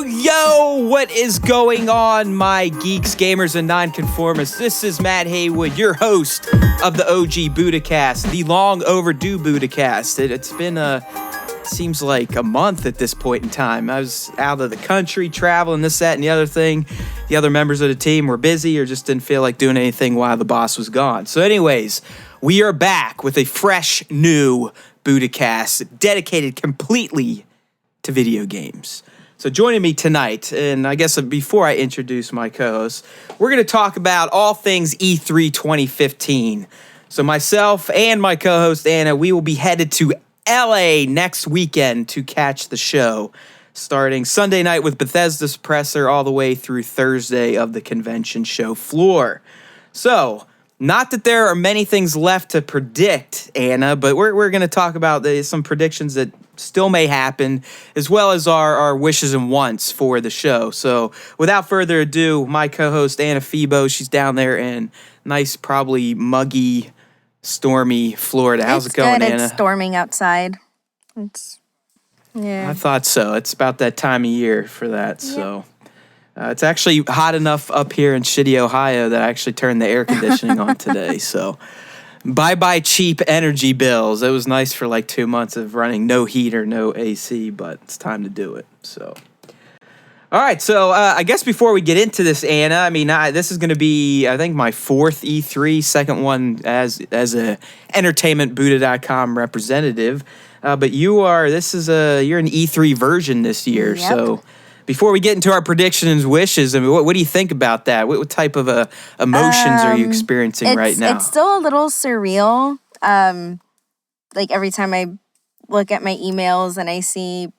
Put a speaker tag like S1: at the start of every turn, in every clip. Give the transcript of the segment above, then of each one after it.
S1: Yo, what is going on, my geeks, gamers, and nonconformists? This is Matt Haywood, your host of the OG Budacast, the long overdue Budacast. It's been seems like a month at this point in time. I was out of the country, traveling, this, that, and the other thing. The other members of the team were busy or just didn't feel like doing anything while the boss was gone. So anyways, we are back with a fresh, new Budacast dedicated completely to video games. So joining me tonight, and I guess before I introduce my co-host, we're going to talk about all things E3 2015. So myself and my co-host Anna, we will be headed to LA next weekend to catch the show, starting Sunday night with Bethesda's presser all the way through Thursday of the convention show floor. So, not that there are many things left to predict, Anna, but we're going to talk about some predictions that still may happen, as well as our wishes and wants for the show. So, without further ado, my co-host Anna Febo, she's down there in nice, probably muggy, stormy Florida. How's it going, Anna?
S2: It's storming outside. Yeah.
S1: I thought so. It's about that time of year for that,
S2: Yep.
S1: so... it's actually hot enough up here in shitty Ohio that I actually turned the air conditioning on today. So, bye-bye cheap energy bills. It was nice for like 2 months of running no heater, no AC, but it's time to do it. So, all right. So, I guess before we get into this, Anna, I mean, this is going to be, I think, my fourth E3, second one as a entertainmentbuddha.com representative. But you're an E3 version this year.
S2: Yep.
S1: So. Before we get into our predictions and wishes, I mean, what do you think about that? What type of emotions are you experiencing right now?
S2: It's still a little surreal. Like every time I look at my emails and I see,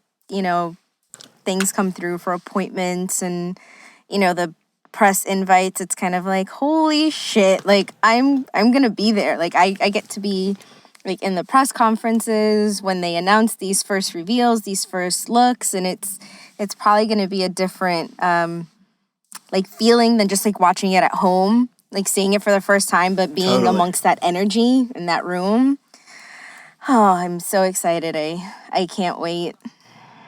S2: things come through for appointments and, the press invites, it's kind of like, holy shit, like I'm going to be there. Like I get to be like in the press conferences when they announce these first reveals, these first looks, and it's probably going to be a different feeling than just like watching it at home, like seeing it for the first time, but being
S1: Totally.
S2: amongst that energy in that room. Oh, I'm so excited. I can't wait.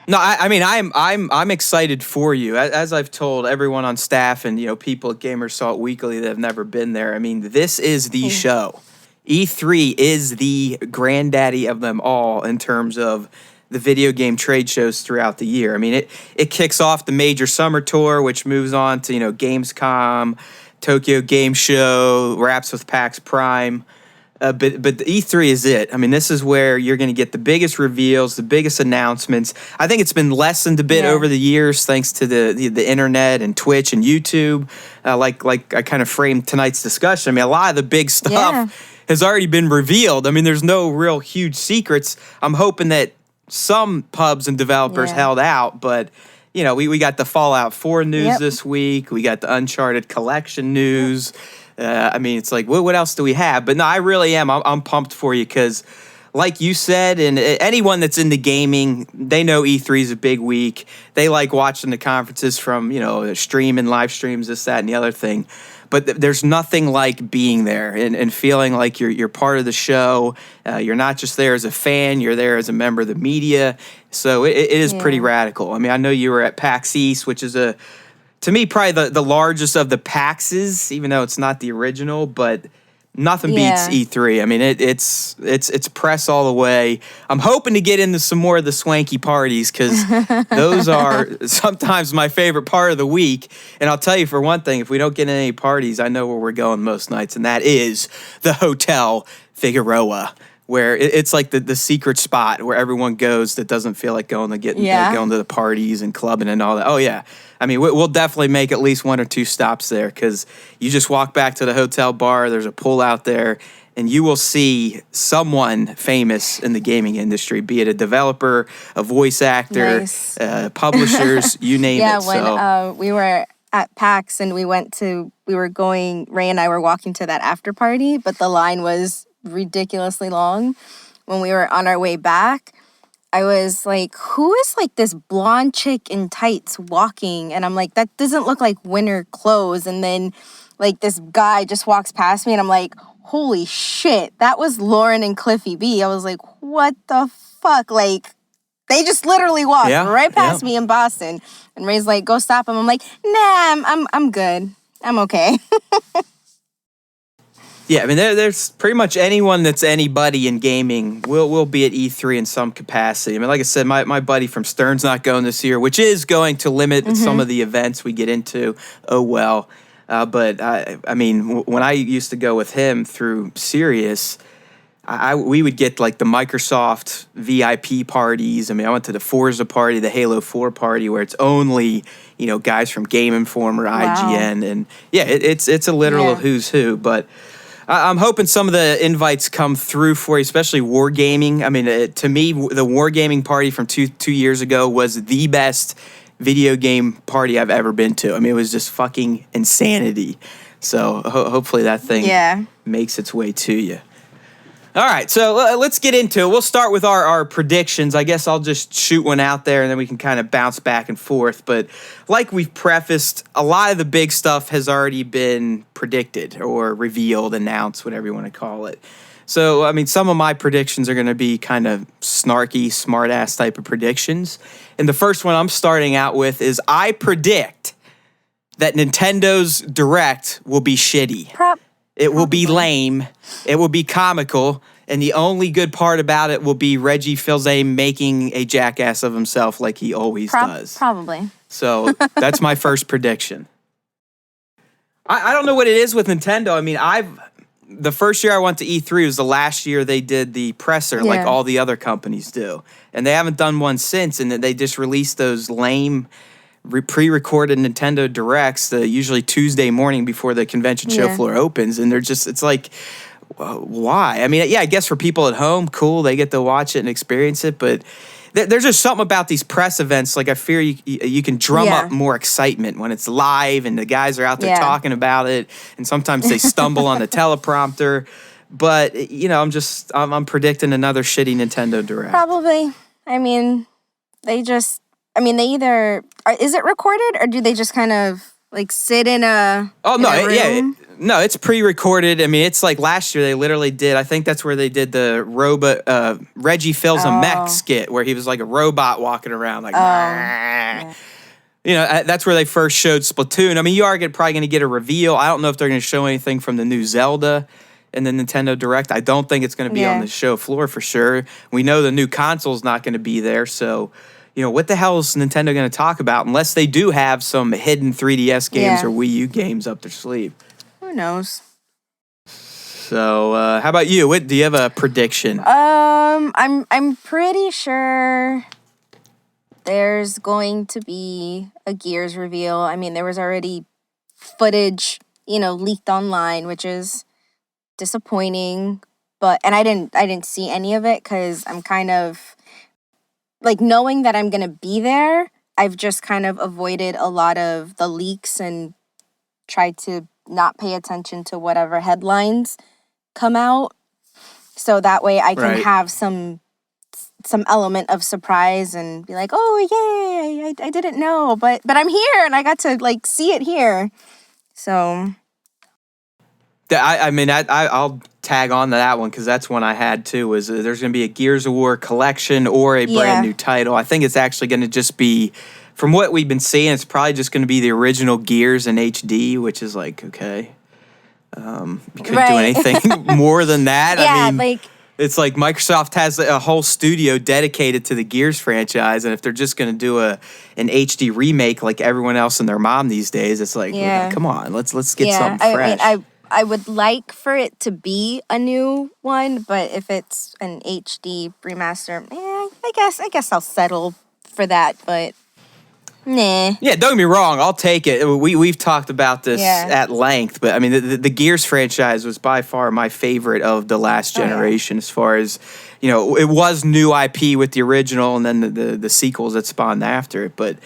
S1: No, I mean, I'm excited for you. As I've told everyone on staff and people at Gamers Salt Weekly that have never been there. I mean, this is the show. E3 is the granddaddy of them all in terms of the video game trade shows throughout the year. I mean, it kicks off the major summer tour, which moves on to, Gamescom, Tokyo Game Show, wraps with PAX Prime. But the E3 is it. I mean, this is where you're going to get the biggest reveals, the biggest announcements. I think it's been lessened a bit over the years thanks to the internet and Twitch and YouTube. Like I kind of framed tonight's discussion. I mean, a lot of the big stuff has already been revealed. I mean, there's no real huge secrets. I'm hoping that some pubs and developers held out, but we got the Fallout 4 news this week. We got the Uncharted collection news. I mean, it's like, what else do we have? But no, I really am. I'm pumped for you because, like you said, and anyone that's into gaming, they know E3 is a big week. They like watching the conferences from, streaming, live streams, this, that, and the other thing. But there's nothing like being there and feeling like you're part of the show. You're not just there as a fan, you're there as a member of the media. So it is pretty radical. I mean, I know you were at PAX East, which is to me, probably the largest of the PAXs, even though it's not the original, but nothing beats E3. I mean, it's press all the way. I'm hoping to get into some more of the swanky parties because those are sometimes my favorite part of the week. And I'll tell you for one thing, if we don't get in any parties, I know where we're going most nights, and that is the Hotel Figueroa, where it's like the secret spot where everyone goes that doesn't feel like going to the parties and clubbing and all that. Oh, yeah. I mean, we'll definitely make at least one or two stops there because you just walk back to the hotel bar, there's a pool out there, and you will see someone famous in the gaming industry, be it a developer, a voice actor, publishers, you name it.
S2: Yeah, when we were at PAX and Ray and I were walking to that after party, but the line was ridiculously long. When we were on our way back, I was like, who is like this blonde chick in tights walking? And I'm like, that doesn't look like winter clothes. And then like this guy just walks past me and I'm like, holy shit, that was Lauren and Cliffy B. I was like, what the fuck? Like, they just literally walked right past me in Boston. And Ray's like, go stop him. I'm like, nah, I'm good. I'm okay.
S1: Yeah, I mean, there's pretty much anyone that's anybody in gaming will be at E3 in some capacity. I mean, like I said, my buddy from Stern's not going this year, which is going to limit some of the events we get into. Oh, well. But, I mean, when I used to go with him through Sirius, we would get, like, the Microsoft VIP parties. I mean, I went to the Forza party, the Halo 4 party, where it's only, guys from Game Informer, IGN. And, yeah, it's a literal who's who, but... I'm hoping some of the invites come through for you, especially Wargaming. I mean, to me, the Wargaming party from two years ago was the best video game party I've ever been to. I mean, it was just fucking insanity. So hopefully that thing makes its way to you. All right, so let's get into it. We'll start with our predictions. I guess I'll just shoot one out there, and then we can kind of bounce back and forth. But like we've prefaced, a lot of the big stuff has already been predicted or revealed, announced, whatever you want to call it. So, I mean, some of my predictions are going to be kind of snarky, smart-ass type of predictions. And the first one I'm starting out with is I predict that Nintendo's Direct will be shitty. It will be lame. It will be comical. And the only good part about it will be Reggie Fils-Aime making a jackass of himself like he always does.
S2: Probably.
S1: So that's my first prediction. I don't know what it is with Nintendo. I mean, the first year I went to E3 was the last year they did the presser like all the other companies do. And they haven't done one since. And they just released those lame... pre-recorded Nintendo Directs, usually Tuesday morning before the convention show floor opens, and it's like, why? I mean, I guess for people at home, cool, they get to watch it and experience it, but there's just something about these press events, like I fear you can drum up more excitement when it's live and the guys are out there talking about it, and sometimes they stumble on the teleprompter, but, I'm predicting another shitty Nintendo Direct.
S2: Probably. I mean, they either... Is it recorded, or do they just kind of, like, sit in a room?
S1: No, it's pre-recorded. I mean, it's like last year they literally did, I think that's where they did the Reggie Fils-Aime mech skit, where he was like a robot walking around, like, that's where they first showed Splatoon. I mean, you are probably going to get a reveal. I don't know if they're going to show anything from the new Zelda in the Nintendo Direct. I don't think it's going to be on the show floor for sure. We know the new console's not going to be there, so... what the hell is Nintendo going to talk about unless they do have some hidden 3DS games or Wii U games up their sleeve?
S2: Who knows?
S1: So, how about you? Do you have a prediction?
S2: I'm pretty sure there's going to be a Gears reveal. I mean, there was already footage, leaked online, which is disappointing. And I didn't see any of it because I'm kind of... like, knowing that I'm going to be there, I've just kind of avoided a lot of the leaks and tried to not pay attention to whatever headlines come out. So that way I can have some element of surprise and be like, oh, yay, I didn't know. But I'm here and I got to, like, see it here. So...
S1: I'll tag on to that one because that's one I had too. Was there's going to be a Gears of War collection or a brand new title? I think it's actually going to just be, from what we've been seeing, it's probably just going to be the original Gears in HD, which is like okay. You couldn't do anything more than that. I mean, it's like Microsoft has a whole studio dedicated to the Gears franchise, and if they're just going to do an HD remake like everyone else and their mom these days, it's like, come on, let's get something fresh.
S2: I would like for it to be a new one, but if it's an HD remaster, I guess I'll settle for that. But Nah.
S1: Yeah, don't get me wrong. I'll take it. We've talked about this
S2: Yeah.
S1: at length, but I mean, the Gears franchise was by far my favorite of the last generation. As far as it was new IP with the original, and then the sequels that spawned after it. But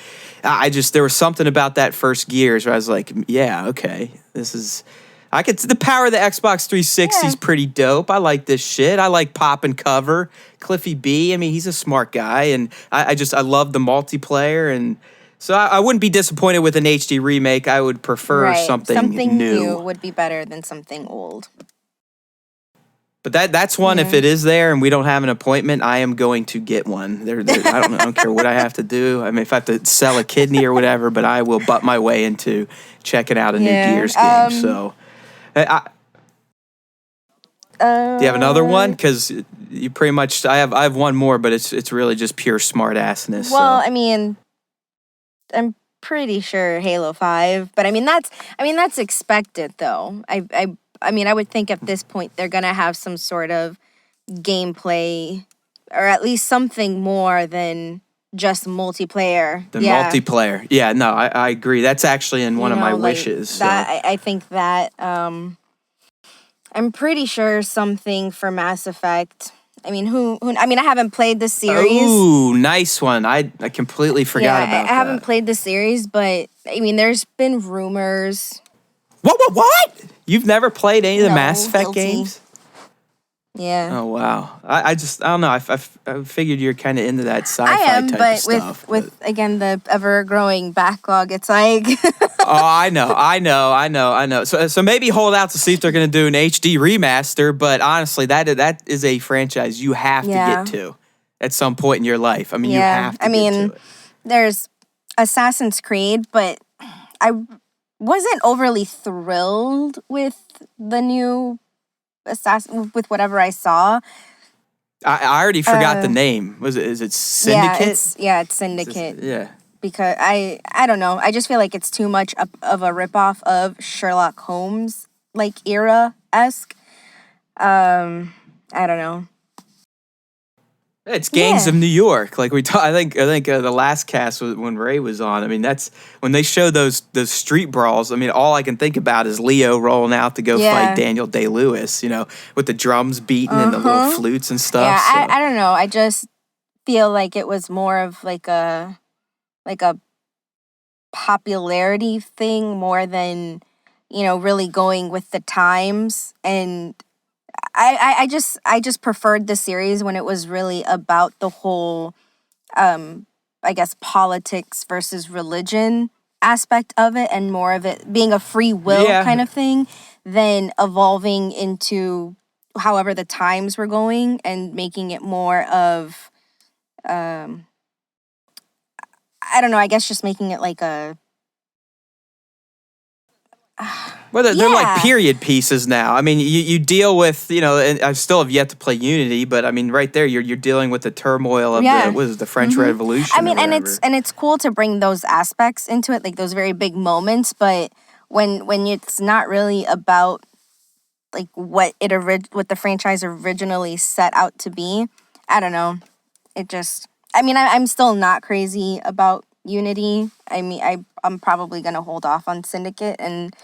S1: there was something about that first Gears where I was like, yeah, okay, this is. The power of the Xbox 360 is pretty dope. I like this shit. I like pop and cover. Cliffy B. I mean, he's a smart guy, and I love the multiplayer and. So I wouldn't be disappointed with an HD remake. I would prefer something new.
S2: Would be better than something old.
S1: But that's one. If it is there and we don't have an appointment, I am going to get one. I don't care what I have to do. I mean, if I have to sell a kidney or whatever, but I will butt my way into checking out a new Gears game. So, do you have another one? Because you pretty much. I have one more, but it's really just pure smart assness.
S2: Well, I mean. I'm pretty sure Halo 5, but I mean that's expected though. I mean I would think at this point they're gonna have some sort of gameplay or at least something more than just multiplayer.
S1: Multiplayer. Yeah, no, I agree. That's actually in one of my wishes.
S2: That I think that I'm pretty sure something for Mass Effect. I mean, I mean, I haven't played the series.
S1: Ooh, nice one. I completely forgot about that.
S2: I haven't played the series, but I mean, there's been rumors.
S1: What? You've never played any of the Mass Effect games?
S2: Yeah.
S1: Oh wow. I don't know. I figured you're kind of into that sci-fi type
S2: but
S1: of stuff.
S2: With again the ever-growing backlog, it's like.
S1: Oh, I know. So maybe hold out to see if they're going to do an HD remaster. But honestly, that is a franchise you have to get to at some point in your life. I mean, you have to. Get to it.
S2: There's Assassin's Creed, but I wasn't overly thrilled with the new with whatever I saw.
S1: I already forgot the name. Is it Syndicate?
S2: It's Syndicate.
S1: Yeah.
S2: Because I don't know. I just feel like it's too much of a ripoff of Sherlock Holmes era-esque. I don't know.
S1: It's Gangs of New York. Like we I think the last cast was when Ray was on. I mean, that's when they show those street brawls. I mean, all I can think about is Leo rolling out to go fight Daniel Day-Lewis. With the drums beating and the little flutes and stuff.
S2: Yeah, I don't know. I just feel like it was more of like a popularity thing more than really going with the times. And I just preferred the series when it was really about the whole I guess politics versus religion aspect of it, and more of it being a free will kind of thing than evolving into however the times were going and making it more of I don't know, I guess just making it like a
S1: Well, they're like period pieces now. I mean, you deal with, and I still have yet to play Unity, but I mean, right there, you're dealing with the turmoil of the French Revolution.
S2: I mean, and it's cool to bring those aspects into it, like those very big moments. But when it's not really about like what the franchise originally set out to be, I don't know. It just, I mean, I'm still not crazy about Unity. I mean, I'm probably gonna hold off on Syndicate, and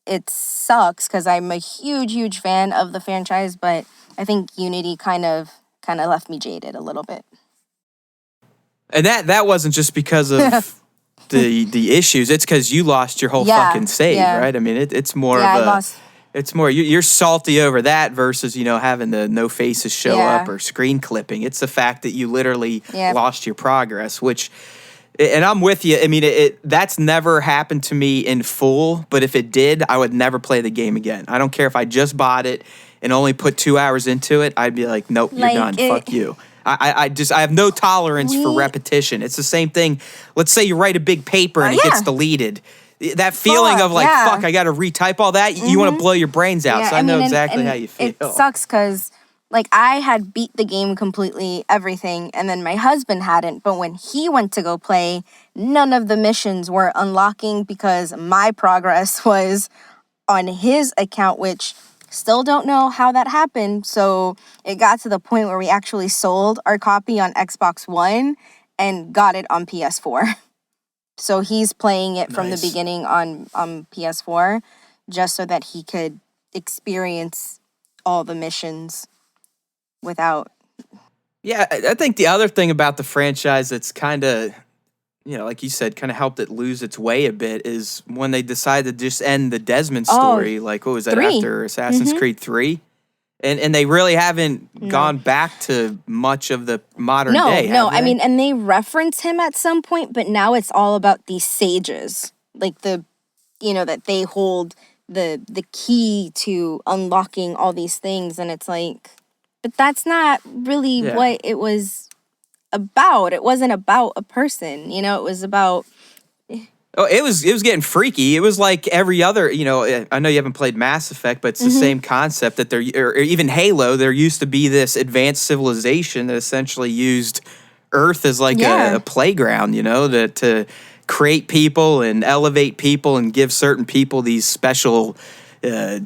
S2: it sucks because I'm a huge fan of the franchise, but I think Unity kind of left me jaded a little bit.
S1: And that wasn't just because of the issues; it's because you lost your whole fucking save, right? I mean, it's more of it's more you're salty over that versus having the no faces show up or screen clipping. It's the fact that you literally lost your progress, which. And I'm with you. I mean, that's never happened to me in full, but if it did, I would never play the game again. I don't care if I just bought it and only put 2 hours into it. I'd be like, nope, you're done. Fuck you. I have no tolerance for repetition. It's the same thing. Let's say you write a big paper and it gets deleted. That feeling of like, fuck, I got to retype all that. You want to blow your brains out. So I know exactly how you feel.
S2: It sucks because like I had beat the game completely, everything, and then my husband hadn't. But when he went to go play, none of the missions were unlocking because my progress was on his account, which still don't know how that happened. So it got to the point where we actually sold our copy on Xbox One and got it on PS4. So he's playing it from the
S1: Nice.
S2: beginning on PS4 just so that he could experience all the missions without.
S1: Yeah, I think the other thing about the franchise that's kind of, like you said, kind of helped it lose its way a bit is when they decided to just end the Desmond story. Like, what was that,
S2: 3.
S1: after Assassin's Creed 3? And they really haven't
S2: No.
S1: gone back to much of the modern day.
S2: No.
S1: have
S2: I
S1: they?
S2: mean, and they reference him at some point, but now it's all about these sages. Like that they hold the key to unlocking all these things. And it's like, but that's not really
S1: Yeah.
S2: what it was about. It wasn't about a person, it was about.
S1: Oh, it was getting freaky. It was like every other, I know you haven't played Mass Effect, but it's the same concept that or even Halo, there used to be this advanced civilization that essentially used Earth as like a playground, to create people and elevate people and give certain people these special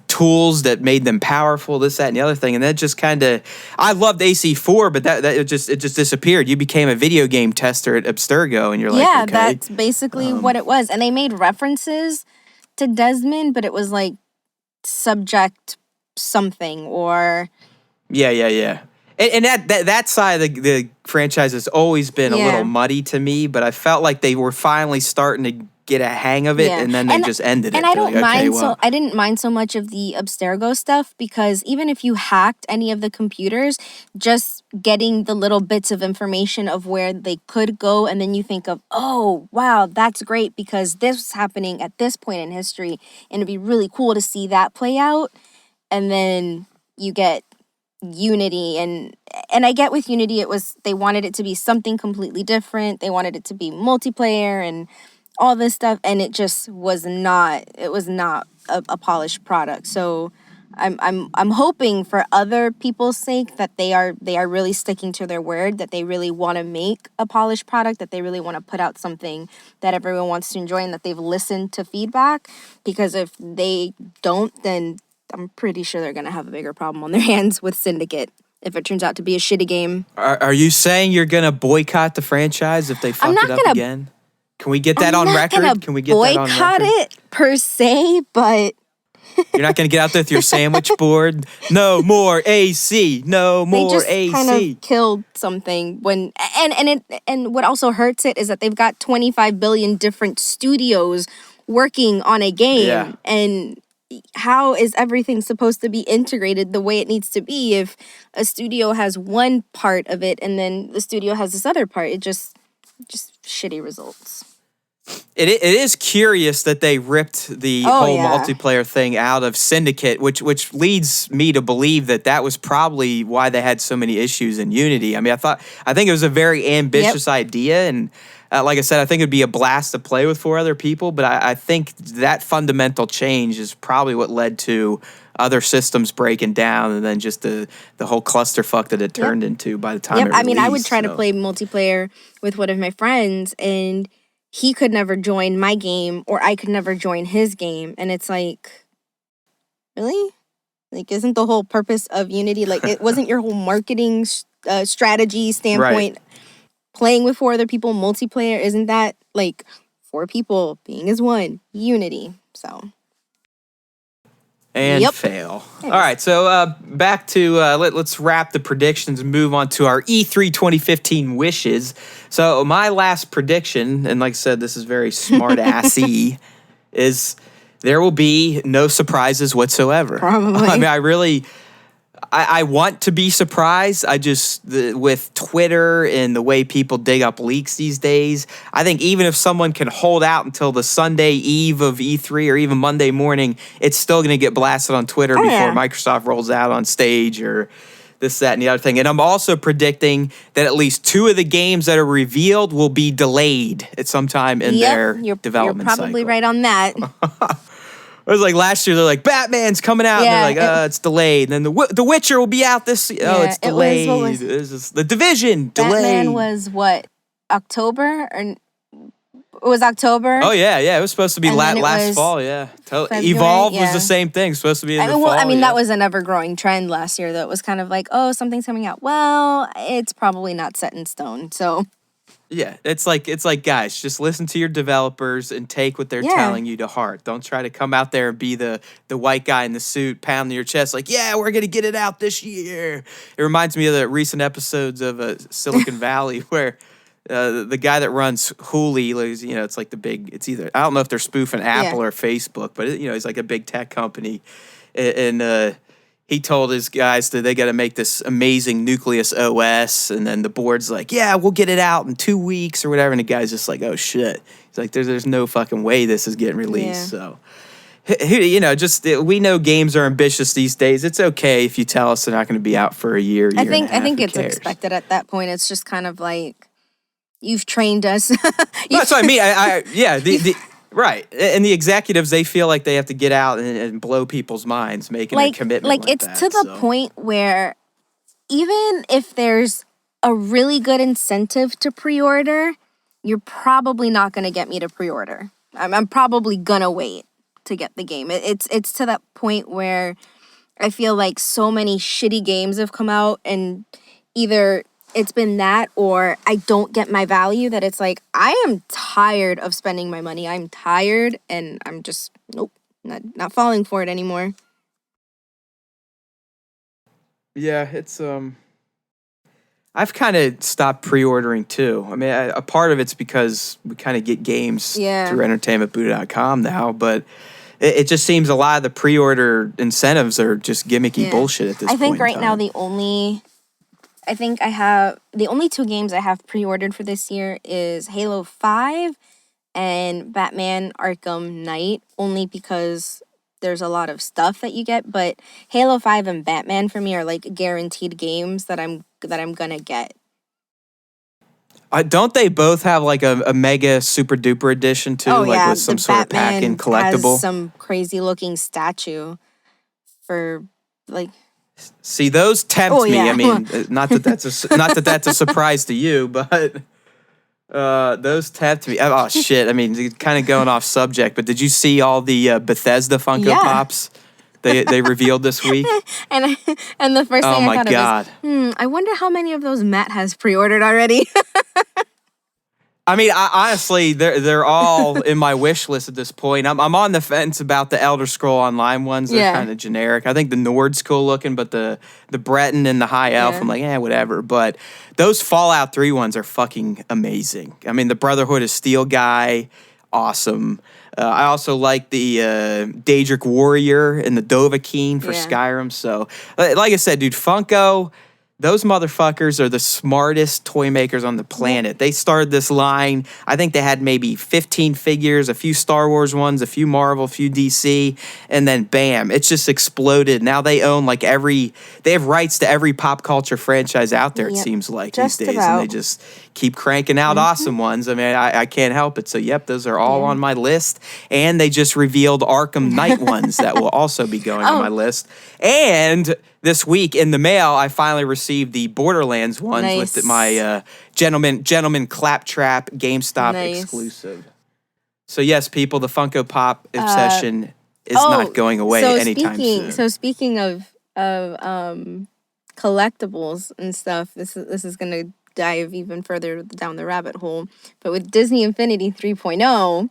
S1: tools that made them powerful, this, that, and the other thing. And that just kind of, I loved AC4, but that it just disappeared. You became a video game tester at Abstergo, and you're like,
S2: Yeah,
S1: okay.
S2: that's basically what it was. And they made references to Desmond, but it was like subject something or.
S1: Yeah. And that side of the franchise has always been a little muddy to me, but I felt like they were finally starting to get a hang of it, and then they just ended it.
S2: And I
S1: They're
S2: don't
S1: like,
S2: mind
S1: okay, well.
S2: I didn't mind so much of the Abstergo stuff because even if you hacked any of the computers, just getting the little bits of information of where they could go, and then you think of, oh wow, that's great because this was happening at this point in history, and it'd be really cool to see that play out. And then you get Unity, and I get with Unity they wanted it to be something completely different. They wanted it to be multiplayer and all this stuff, and it just was not a polished product. So I'm hoping for other people's sake that they are really sticking to their word, that they really want to make a polished product, that they really want to put out something that everyone wants to enjoy, and that they've listened to feedback, because if they don't, then I'm pretty sure they're going to have a bigger problem on their hands with Syndicate if it turns out to be a shitty game.
S1: Are you saying you're going to boycott the franchise if they fuck it up again? Can we get that on record? Can we get that on record?
S2: Boycott it per se, but
S1: you're not going to get out there with your sandwich board. No more AC. No more AC.
S2: They just kind of killed something when and what also hurts it is that they've got 25 billion different studios working on a game, and how is everything supposed to be integrated the way it needs to be if a studio has one part of it and then the studio has this other part? It just shitty results.
S1: It is curious that they ripped the whole multiplayer thing out of Syndicate, which leads me to believe that was probably why they had so many issues in Unity. I mean, I think it was a very ambitious idea, and like I said, I think it'd be a blast to play with 4 other people. But I think that fundamental change is probably what led to other systems breaking down, and then just the whole clusterfuck that it turned into by the time it released.
S2: I mean, I would try to play multiplayer with one of my friends, and he could never join my game, or I could never join his game. And it's like, really? Like, isn't the whole purpose of Unity, like, it wasn't your whole marketing strategy standpoint, playing with 4 other people, multiplayer, isn't that, like, 4 people being as one, Unity, so.
S1: And fail. All right, so back to, let's wrap the predictions and move on to our E3 2015 wishes. So my last prediction, and like I said, this is very smart-assy, is there will be no surprises whatsoever.
S2: Probably.
S1: I mean, I want to be surprised. With Twitter and the way people dig up leaks these days, I think even if someone can hold out until the Sunday eve of E3 or even Monday morning, it's still going to get blasted on Twitter before Microsoft rolls out on stage or this, that, and the other thing. And I'm also predicting that at least 2 of the games that are revealed will be delayed at some time in their development cycle.
S2: You're probably right on that.
S1: It was like last year, they're like, Batman's coming out. And they're like, it's delayed. And then The Witcher will be out this year. Oh, it's delayed. The Division, delayed.
S2: Batman was what, October? Or it was October?
S1: Oh, yeah. It was supposed to be last fall, Evolve was the same thing. Supposed to be in the fall.
S2: I mean, that was an ever-growing trend last year, though. It was kind of like, oh, something's coming out. Well, it's probably not set in stone, so.
S1: Yeah, it's like guys, just listen to your developers and take what they're
S2: Yeah.
S1: telling you to heart. Don't try to come out there and be the white guy in the suit pounding your chest like, yeah, we're gonna get it out this year. It reminds me of the recent episodes of Silicon Valley where the guy that runs Hooli, it's like it's either I don't know if they're spoofing Apple
S2: Yeah.
S1: or Facebook, but he's like a big tech company, and he told his guys that they got to make this amazing Nucleus OS, and then the board's like, yeah, we'll get it out in 2 weeks or whatever, and the guy's just like, oh shit. He's like, there's no fucking way this is getting released.
S2: Yeah.
S1: So, we know games are ambitious these days. It's okay if you tell us they're not going to be out for a year.
S2: I think
S1: Who
S2: it's
S1: cares?
S2: expected at that point. It's just kind of like you've trained us.
S1: That's what I mean. Right. And the executives, they feel like they have to get out and blow people's minds, making a commitment like
S2: it's
S1: that,
S2: to the point where even if there's a really good incentive to pre-order, you're probably not going to get me to pre-order. I'm probably going to wait to get the game. It's to that point where I feel like so many shitty games have come out, and either it's been that or I don't get my value, that it's like I am tired of spending my money. I'm tired, and I'm just nope, not falling for it anymore.
S1: Yeah, it's I've kind of stopped pre-ordering too. I mean, a part of it's because we kind of get games through entertainmentbuddha.com now, but it just seems a lot of the pre-order incentives are just gimmicky bullshit at this point.
S2: I think right now the only 2 games I have pre-ordered for this year is Halo 5 and Batman Arkham Knight, only because there's a lot of stuff that you get, but Halo 5 and Batman for me are like guaranteed games that I'm gonna get.
S1: Don't they both have like a mega super duper edition too, with some sort of pack and collectible?
S2: Has some crazy looking statue for like.
S1: See, those tempt me. I mean, not that that's a surprise to you, but those tempt me. Oh shit! I mean, kind of going off subject, but did you see all the Bethesda Funko Pops they revealed this week?
S2: and the first thing I thought of was, I wonder how many of those Matt has pre-ordered already.
S1: I mean, honestly, they're all in my wish list at this point. I'm on the fence about the Elder Scroll Online ones. They're kind of generic. I think the Nord's cool looking, but the Breton and the High Elf, I'm like, whatever. But those Fallout 3 ones are fucking amazing. I mean, the Brotherhood of Steel guy, awesome. I also like the Daedric Warrior and the Dovahkiin for Skyrim. So, like I said, dude, Funko, those motherfuckers are the smartest toy makers on the planet. They started this line. I think they had maybe 15 figures, a few Star Wars ones, a few Marvel, a few DC, and then bam, it's just exploded. Now they own they have rights to every pop culture franchise out there, it seems like these days. And they just keep cranking out awesome ones. I mean, I can't help it. So, yep, those are all on my list. And they just revealed Arkham Knight ones that will also be going on my list. And this week in the mail, I finally received the Borderlands ones with my Gentleman Claptrap GameStop exclusive. So yes, people, the Funko Pop obsession is not going away anytime soon.
S2: So speaking of collectibles and stuff, this is gonna dive even further down the rabbit hole. But with Disney Infinity 3.0,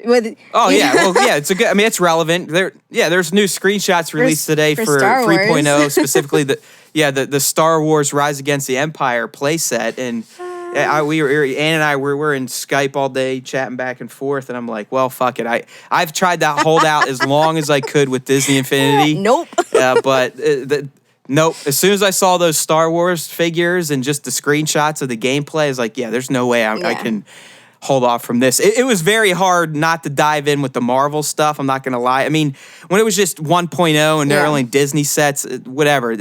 S1: it's a good. I mean, it's relevant. There's new screenshots released today for 3.0, specifically the Star Wars Rise Against the Empire playset, and Ann and I were in Skype all day chatting back and forth, and I'm like, well, fuck it. I've tried to hold out as long as I could with Disney Infinity.
S2: Nope.
S1: Nope. As soon as I saw those Star Wars figures and just the screenshots of the gameplay, I was like, there's no way I can hold off from this. It was very hard not to dive in with the Marvel stuff. I'm not going to lie. I mean, when it was just 1.0 and they're only Disney sets, whatever.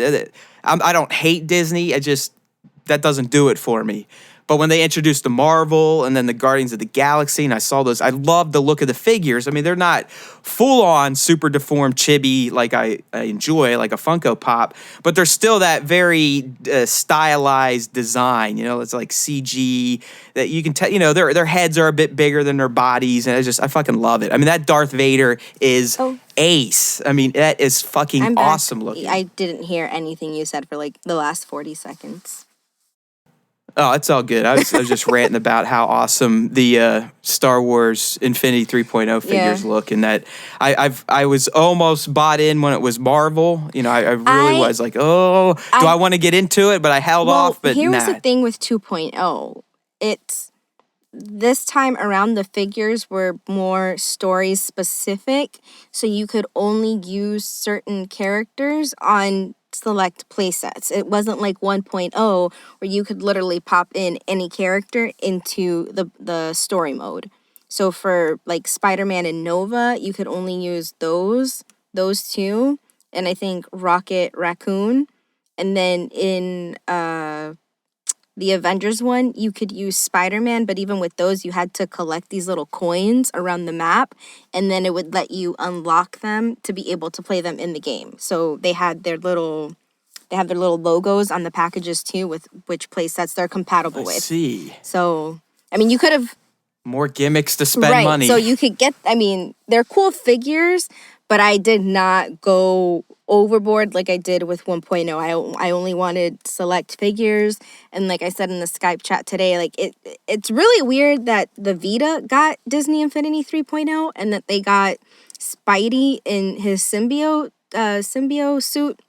S1: I don't hate Disney. That doesn't do it for me. But when they introduced the Marvel and then the Guardians of the Galaxy, and I saw those, I love the look of the figures. I mean, they're not full-on super deformed chibi like I enjoy, like a Funko Pop, but they're still that very stylized design. It's like CG that you can tell. Their heads are a bit bigger than their bodies, and I fucking love it. I mean, that Darth Vader is ace. I mean, that is fucking awesome looking.
S2: I didn't hear anything you said for like the last 40 seconds.
S1: Oh, it's all good. I was just ranting about how awesome the Star Wars Infinity 3.0 figures look, and that I was almost bought in when it was Marvel. You know, I really was like, do I want to get into it? But I held off. But
S2: here's the thing with 2.0. It's this time around, the figures were more story specific, so you could only use certain characters on select playsets. It wasn't like 1.0 where you could literally pop in any character into the story mode. So for like Spider-Man and Nova, you could only use those two, and I think Rocket Raccoon. And then in the Avengers one, you could use Spider-Man, but even with those, you had to collect these little coins around the map, and then it would let you unlock them to be able to play them in the game. So they had their little logos on the packages too, with which play sets they're compatible with.
S1: I see.
S2: So, I mean, you could have
S1: more gimmicks to spend money.
S2: So you could get, I mean, they're cool figures, but I did not go overboard like I did with 1.0. I only wanted select figures, and like I said in the Skype chat today, like it's really weird that the Vita got Disney Infinity 3.0 and that they got Spidey in his symbiote suit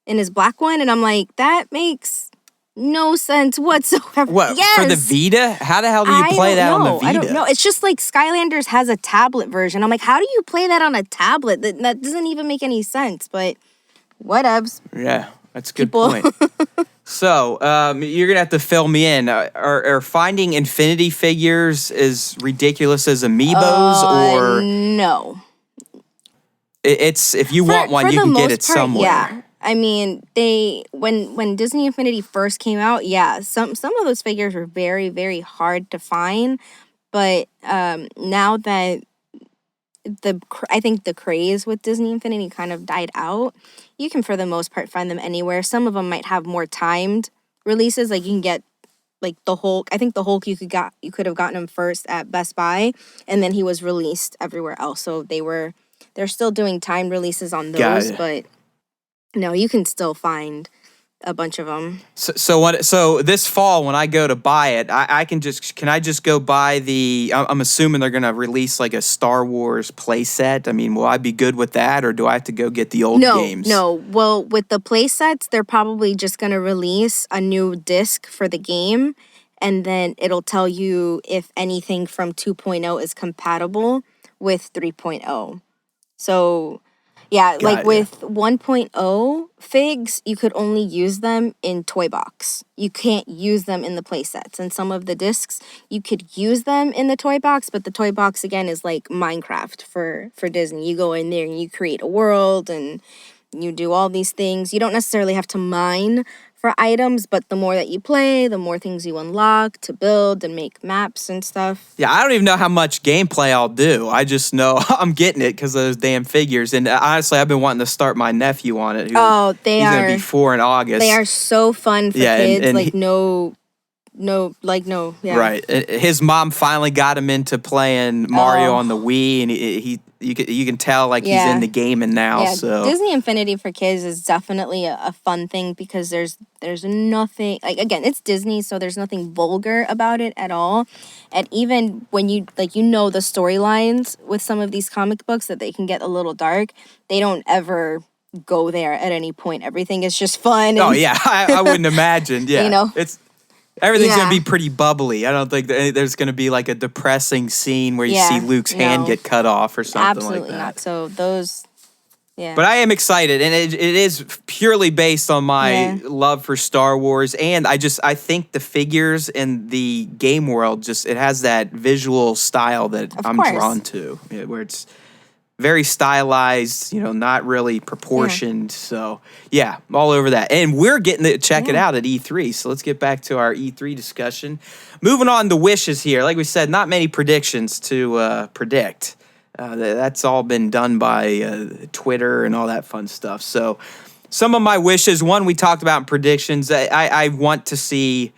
S2: in his black one, and I'm like, that makes no sense whatsoever.
S1: What,
S2: yes.
S1: for the Vita? How the hell do you play that on the Vita?
S2: I don't know. It's just like Skylanders has a tablet version. I'm like, how do you play that on a tablet? That doesn't even make any sense, but whatevs.
S1: Yeah, that's a good point. So, you're going to have to fill me in. Are finding Infinity figures as ridiculous as Amiibos, or?
S2: No.
S1: It's, if you want one, you can get it somewhere.
S2: Yeah. I mean, when Disney Infinity first came out, some of those figures were very, very hard to find. But now that I think the craze with Disney Infinity kind of died out, you can for the most part find them anywhere. Some of them might have more timed releases, like you can get like the Hulk. I think the Hulk you could have gotten him first at Best Buy, and then he was released everywhere else. So they're still doing timed releases on those, but. No, you can still find a bunch of them.
S1: So this fall when I go to buy it, can I just go buy the? I'm assuming they're gonna release like a Star Wars playset. I mean, will I be good with that, or do I have to go get the old games?
S2: No. Well, with the playsets, they're probably just gonna release a new disc for the game, and then it'll tell you if anything from 2.0 is compatible with 3.0. So. Yeah, with 1.0 figs, you could only use them in Toy Box. You can't use them in the playsets. And some of the discs, you could use them in the Toy Box, but the Toy Box, again, is like Minecraft for Disney. You go in there and you create a world and you do all these things. You don't necessarily have to mine for items, but the more that you play, the more things you unlock to build and make maps and stuff.
S1: Yeah, I don't even know how much gameplay I'll do. I just know I'm getting it because of those damn figures. And honestly, I've been wanting to start my nephew on it. He's going to be 4 in August.
S2: They are so fun for kids.
S1: And
S2: yeah.
S1: Right. His mom finally got him into playing Mario on the Wii, and you can tell like he's in the game and now.
S2: Yeah,
S1: so
S2: Disney Infinity for kids is definitely a fun thing because there's nothing, like, again, it's Disney, so there's nothing vulgar about it at all. And even when you the storylines with some of these comic books that they can get a little dark, they don't ever go there at any point. Everything is just fun.
S1: Oh yeah, I wouldn't imagine. Yeah, everything's going to be pretty bubbly. I don't think there's going to be like a depressing scene where you see Luke's hand get cut off or something like that.
S2: Absolutely not. So those,
S1: But I am excited, and it is purely based on my love for Star Wars, and I think the figures in the game world it has that visual style that I'm drawn to, where it's very stylized, not really proportioned. So, all over that. And we're getting to check it out at E3. So let's get back to our E3 discussion. Moving on to wishes here. Like we said, not many predictions to predict. That's all been done by Twitter and all that fun stuff. So some of my wishes, one we talked about in predictions, I want to see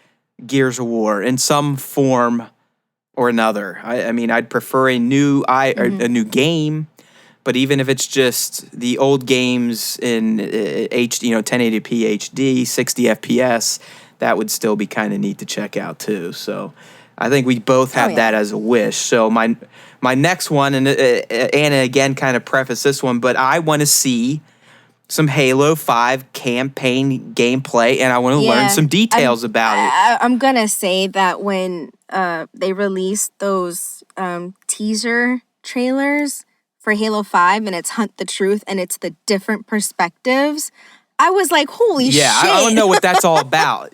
S1: Gears of War in some form or another. I mean, I'd prefer a new game. But even if it's just the old games in 1080p HD, 60 FPS, that would still be kind of neat to check out too. So I think we both have that as a wish. So my next one, and Anna again kind of preface this one, but I want to see some Halo 5 campaign gameplay, and I want to learn some details about it.
S2: I'm going to say that when they released those teaser trailers for Halo 5 and it's Hunt the Truth and it's the different perspectives, I was like, holy shit.
S1: I want to know what that's all about.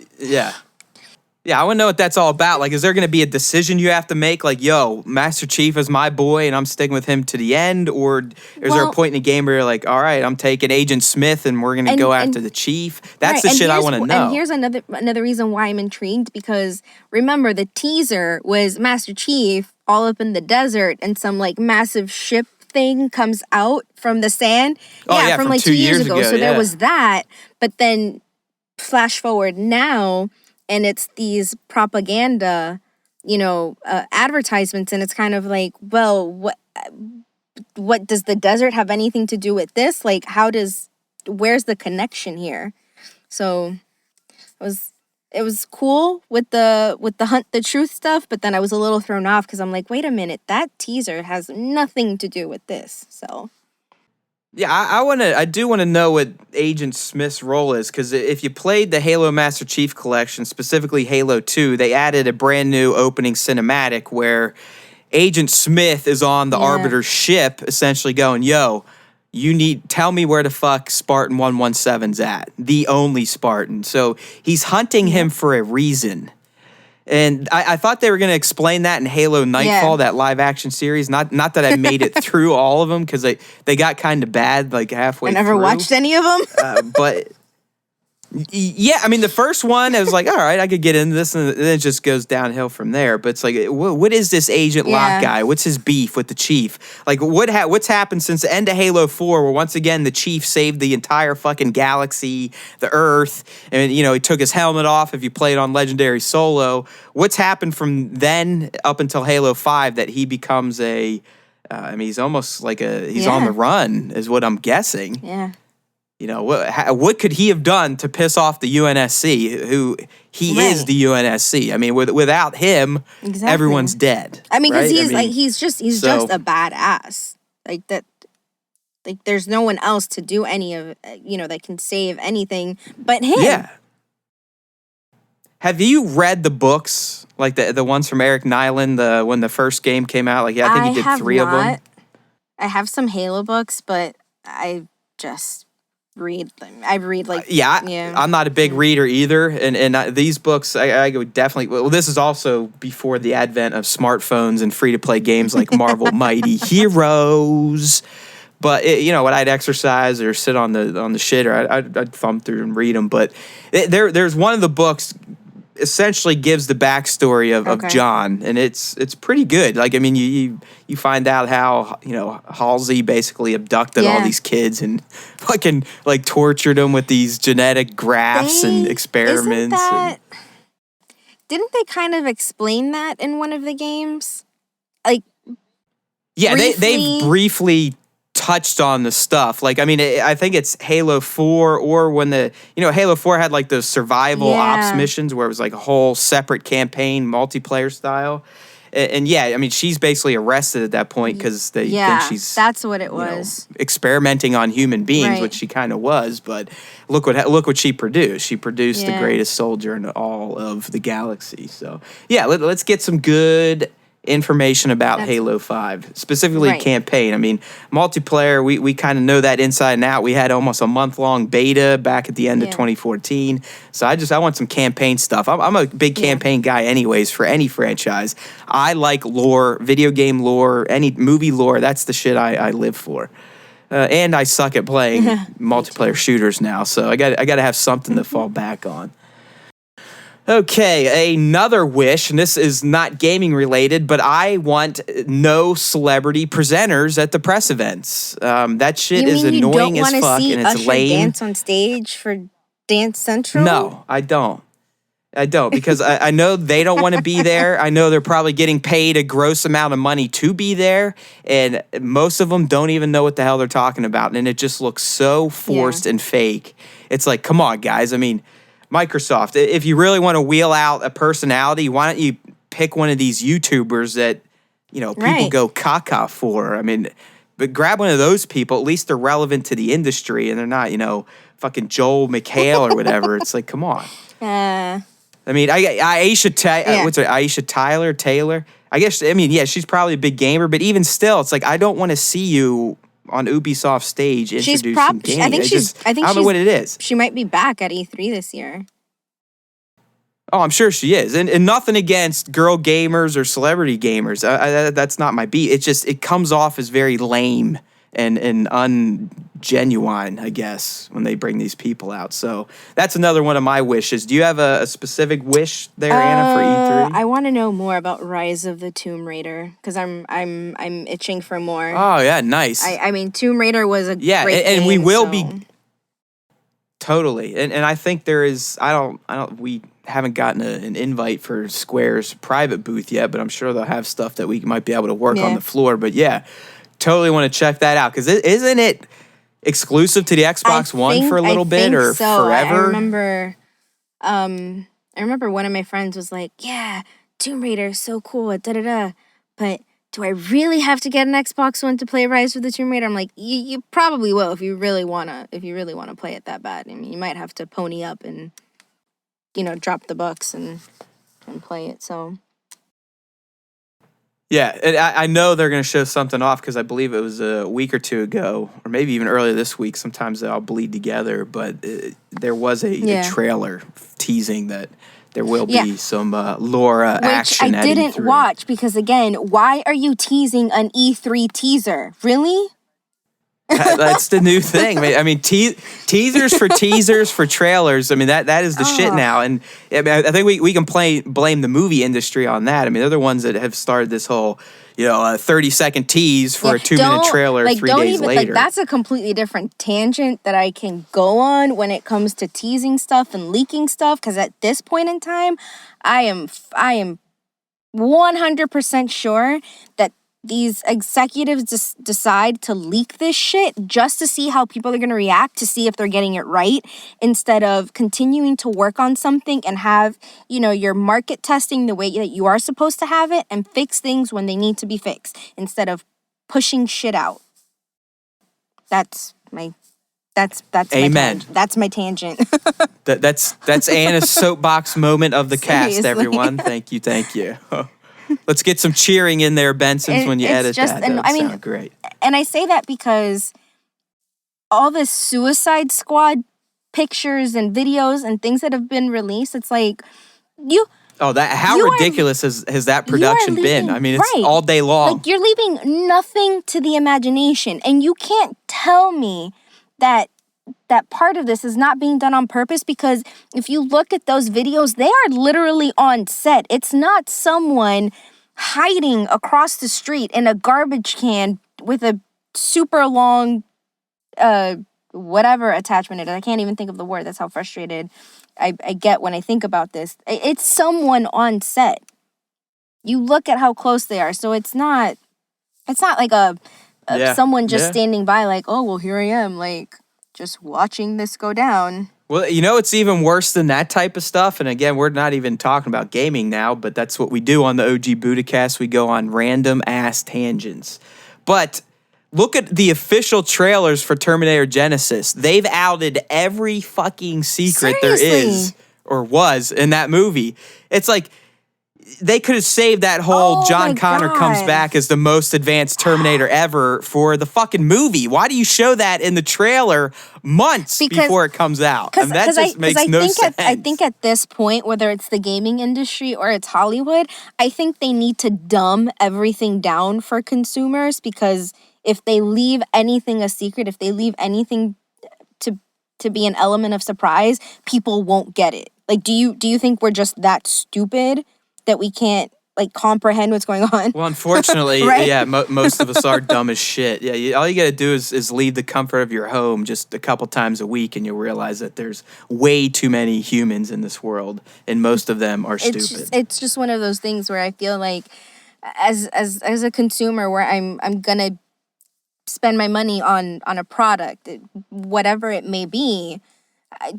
S1: Yeah, I want to know what that's all about. Like, is there going to be a decision you have to make? Like, yo, Master Chief is my boy and I'm sticking with him to the end? Or is there a point in the game where you're like, all right, I'm taking Agent Smith and we're going to go after the Chief? That's the shit I want to know.
S2: And here's another reason why I'm intrigued, because remember, the teaser was Master Chief all up in the desert and some, like, massive ship thing comes out from the sand. From like 2 years ago. So there was that. But then flash forward now, and it's these propaganda, advertisements, and it's kind of like, well, what does the desert have anything to do with this? Like, where's the connection here? So it was cool with the Hunt the Truth stuff, but then I was a little thrown off because I'm like, wait a minute, that teaser has nothing to do with this. So
S1: yeah, I do want to know what Agent Smith's role is, because if you played the Halo Master Chief Collection, specifically Halo 2, they added a brand new opening cinematic where Agent Smith is on the Arbiter's ship, essentially going, yo, tell me where the fuck Spartan 117's at. The only Spartan. So he's hunting him for a reason. And I thought they were going to explain that in Halo Nightfall, that live action series. Not that I made it through all of them, because they got kind of bad like halfway through. I
S2: never watched any of them.
S1: But yeah, I mean, the first one, I was like, all right, I could get into this, and then it just goes downhill from there. But it's like, what is this Agent Locke guy? What's his beef with the Chief? Like, what's happened since the end of Halo 4, where once again the Chief saved the entire fucking galaxy, the Earth, and, he took his helmet off if you played on Legendary Solo. What's happened from then up until Halo 5 that he becomes he's almost like he's on the run, is what I'm guessing.
S2: Yeah.
S1: What could he have done to piss off the UNSC, who he is the UNSC? I mean, without him, everyone's dead.
S2: I mean, because he's just a badass. Like that. Like, there's no one else to do any of, that can save anything but him.
S1: Yeah. Have you read the books, like the ones from Eric Nyland, when the first game came out? Like, I think he did 3 of them.
S2: I have some Halo books, but I just read them. I read
S1: I'm not a big reader either, and these books I would definitely. Well, this is also before the advent of smartphones and free to play games like Marvel Mighty Heroes. But when I'd exercise or sit on the shitter, I'd thumb through and read them. But there's one of the books essentially gives the backstory of John, and it's pretty good. Like, I mean, you find out how Halsey basically abducted all these kids and fucking like tortured them with these genetic grafts and experiments.
S2: Didn't they kind of explain that in one of the games? Like,
S1: yeah, they've briefly touched on the stuff. Like, I mean, I think it's Halo 4 or when Halo 4 had like those survival ops missions where it was like a whole separate campaign, multiplayer style. And I mean, she's basically arrested at that point because they think she's
S2: that's what it was,
S1: experimenting on human beings, which she kind of was. But look what she produced. She produced the greatest soldier in all of the galaxy. So yeah, let's get some good information about Halo 5, specifically campaign. I mean, multiplayer, we kind of know that inside and out. We had almost a month-long beta back at the end of 2014. So I want some campaign stuff. I'm a big campaign guy anyways for any franchise. I like lore, video game lore, any movie lore. That's the shit I live for. And I suck at playing multiplayer shooters now, so I got to have something to fall back on. Okay, another wish, and this is not gaming related, but I want no celebrity presenters at the press events. That shit is annoying as fuck, and it's
S2: Usher
S1: lame.
S2: Dance on stage for Dance Central?
S1: No, I don't, because I know they don't want to be there. I know they're probably getting paid a gross amount of money to be there, and most of them don't even know what the hell they're talking about, and it just looks so forced and fake. It's like, come on, guys. I mean, Microsoft. If you really want to wheel out a personality, why don't you pick one of these YouTubers that, people
S2: Right.
S1: go caca for? I mean, but grab one of those people. At least they're relevant to the industry and they're not, fucking Joel McHale or whatever. It's like, come on. I mean,
S2: Yeah.
S1: what's her, Aisha Taylor? I guess, yeah, she's probably a big gamer, but even still, it's like, I don't want to see you on Ubisoft stage introducing games. I don't know what it is.
S2: She might be back at E3 this year.
S1: Oh, I'm sure she is. And nothing against girl gamers or celebrity gamers. That's not my beat. It's just, it comes off as very lame and ungenuine, I guess, when they bring these people out. So that's another one of my wishes. Do you have a specific wish there, Anna, for E3?
S2: I want to know more about Rise of the Tomb Raider because I'm itching for more.
S1: Oh yeah, nice.
S2: I mean, Tomb Raider was a
S1: great
S2: game,
S1: and we will
S2: so.
S1: be totally. And I think there is. We haven't gotten an invite for Square's private booth yet, but I'm sure they'll have stuff that we might be able to work on the floor. But yeah, totally want to check that out because isn't it exclusive to the Xbox One for a little bit or forever?
S2: I remember one of my friends was like, "Yeah, Tomb Raider is so cool, da da da." But do I really have to get an Xbox One to play Rise of the Tomb Raider? I'm like, you probably will if you really wanna play it that bad. I mean, you might have to pony up and drop the bucks and play it. So.
S1: Yeah, and I know they're going to show something off because I believe it was a week or two ago, or maybe even earlier this week. Sometimes they all bleed together, but there was a trailer teasing that there will be some Laura action
S2: which I didn't
S1: E3.
S2: watch because, again, why are you teasing an E3 teaser? Really?
S1: That's the new thing. I mean, teasers for trailers. I mean, that is the shit now. And I think we can blame the movie industry on that. I mean, they're the ones that have started this whole, 30-second tease for a 2-minute trailer 3 days later.
S2: That's a completely different tangent that I can go on when it comes to teasing stuff and leaking stuff. Because at this point in time, I am 100% sure that these executives just decide to leak this shit just to see how people are going to react, to see if they're getting it right, instead of continuing to work on something and have, your market testing the way that you are supposed to have it and fix things when they need to be fixed instead of pushing shit out. That's
S1: Amen.
S2: That's my tangent.
S1: That's Anna's soapbox moment of the cast,
S2: Seriously.
S1: everyone. Thank you. Let's get some cheering in there, Benson, when you edit that. That would sound great.
S2: And I say that because all the Suicide Squad pictures and videos and things that have been released, it's like
S1: how ridiculous has that production been? I mean, it's all day long.
S2: Like, you're leaving nothing to the imagination, and you can't tell me that part of this is not being done on purpose, because if you look at those videos, they are literally on set. It's not someone hiding across the street in a garbage can with a super long whatever attachment it is. I can't even think of the word. That's how frustrated I get when I think about this. It's someone on set. You look at how close they are. So it's not like someone just standing by like, oh, well, here I am, like, just watching this go down.
S1: Well, it's even worse than that type of stuff. And again, we're not even talking about gaming now, but that's what we do on the OG Budacast. We go on random ass tangents. But look at the official trailers for Terminator Genisys. They've outed every fucking secret there is or was in that movie. It's like they could have saved that whole John Connor comes back as the most advanced Terminator ever for the fucking movie. Why do you show that in the trailer months before it comes out? And that just makes no sense.
S2: I think at this point, whether it's the gaming industry or it's Hollywood, I think they need to dumb everything down for consumers, because if they leave anything a secret, if they leave anything to be an element of surprise, people won't get it. Like, do you think we're just that stupid that we can't comprehend what's going on?
S1: Well, unfortunately,
S2: right?
S1: Yeah, most of us are dumb as shit. Yeah, all you got to do is leave the comfort of your home just a couple times a week, and you'll realize that there's way too many humans in this world, and most of them are stupid.
S2: It's just one of those things where I feel like, as a consumer, where I'm gonna spend my money on a product, whatever it may be,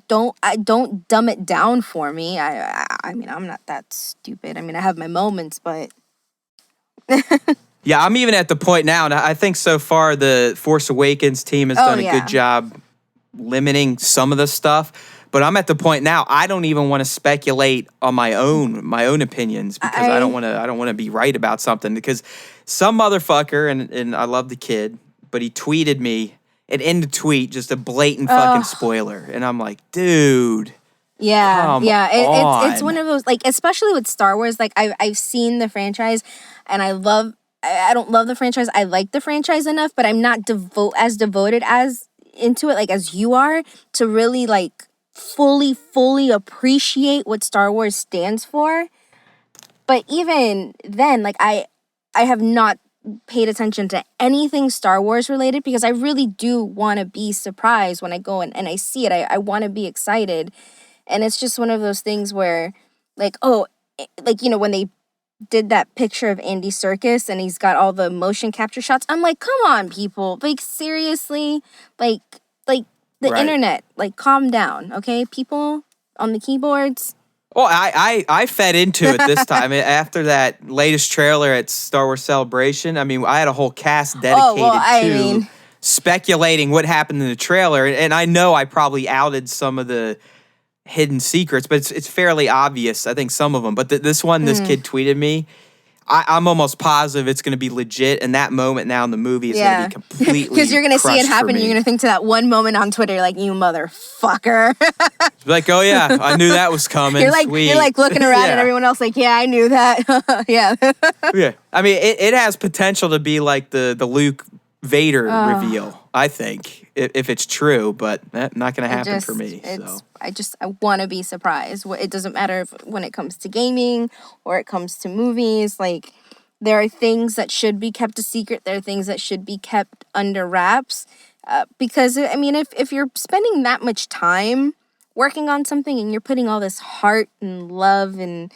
S2: don't dumb it down for me. I mean, I'm not that stupid. I mean, I have my moments, but
S1: Yeah, I'm even at the point now, and I think so far the Force Awakens team has done a good job limiting some of the stuff. But I'm at the point now I don't even want to speculate on my own opinions because I don't want to be right about something, because some motherfucker, and I love the kid, but he tweeted me and in the tweet just a blatant fucking spoiler, and I'm like, dude.
S2: Yeah, yeah. It's
S1: on.
S2: one of those, like, especially with Star Wars. Like, I've seen the franchise, and I don't love the franchise. I like the franchise enough, but I'm not as devoted as into it, like, as you are, to really, like, fully appreciate what Star Wars stands for. But even then, like, I have not paid attention to anything Star Wars related, because I really do want to be surprised when I go and I see it. I want to be excited. And it's just one of those things where, like, like, you know, when they did that picture of Andy Serkis and he's got all the motion capture shots, I'm like, come on, people. Like, seriously? Like the internet, like, calm down, okay? People on the keyboards.
S1: Well, I fed into it this time. After that latest trailer at Star Wars Celebration, I mean, I had a whole cast dedicated to speculating what happened in the trailer. And I know I probably outed some of the hidden secrets, but it's fairly obvious, I think, some of them. But this kid tweeted me. I'm almost positive it's going to be legit, and that moment now in the movie is going to be completely
S2: because you're going to see it happen, and you're going to think to that one moment on Twitter, like, you motherfucker.
S1: Like, oh yeah, I knew that was coming.
S2: You're like looking around at everyone else, like, yeah, I knew that. Yeah.
S1: Yeah. I mean, it has potential to be like the Luke Vader reveal, I think, if it's true, but that's not going to happen for me. So.
S2: I want to be surprised. It doesn't matter when it comes to gaming or it comes to movies. Like, there are things that should be kept a secret. There are things that should be kept under wraps. Because, I mean, if you're spending that much time working on something and you're putting all this heart and love and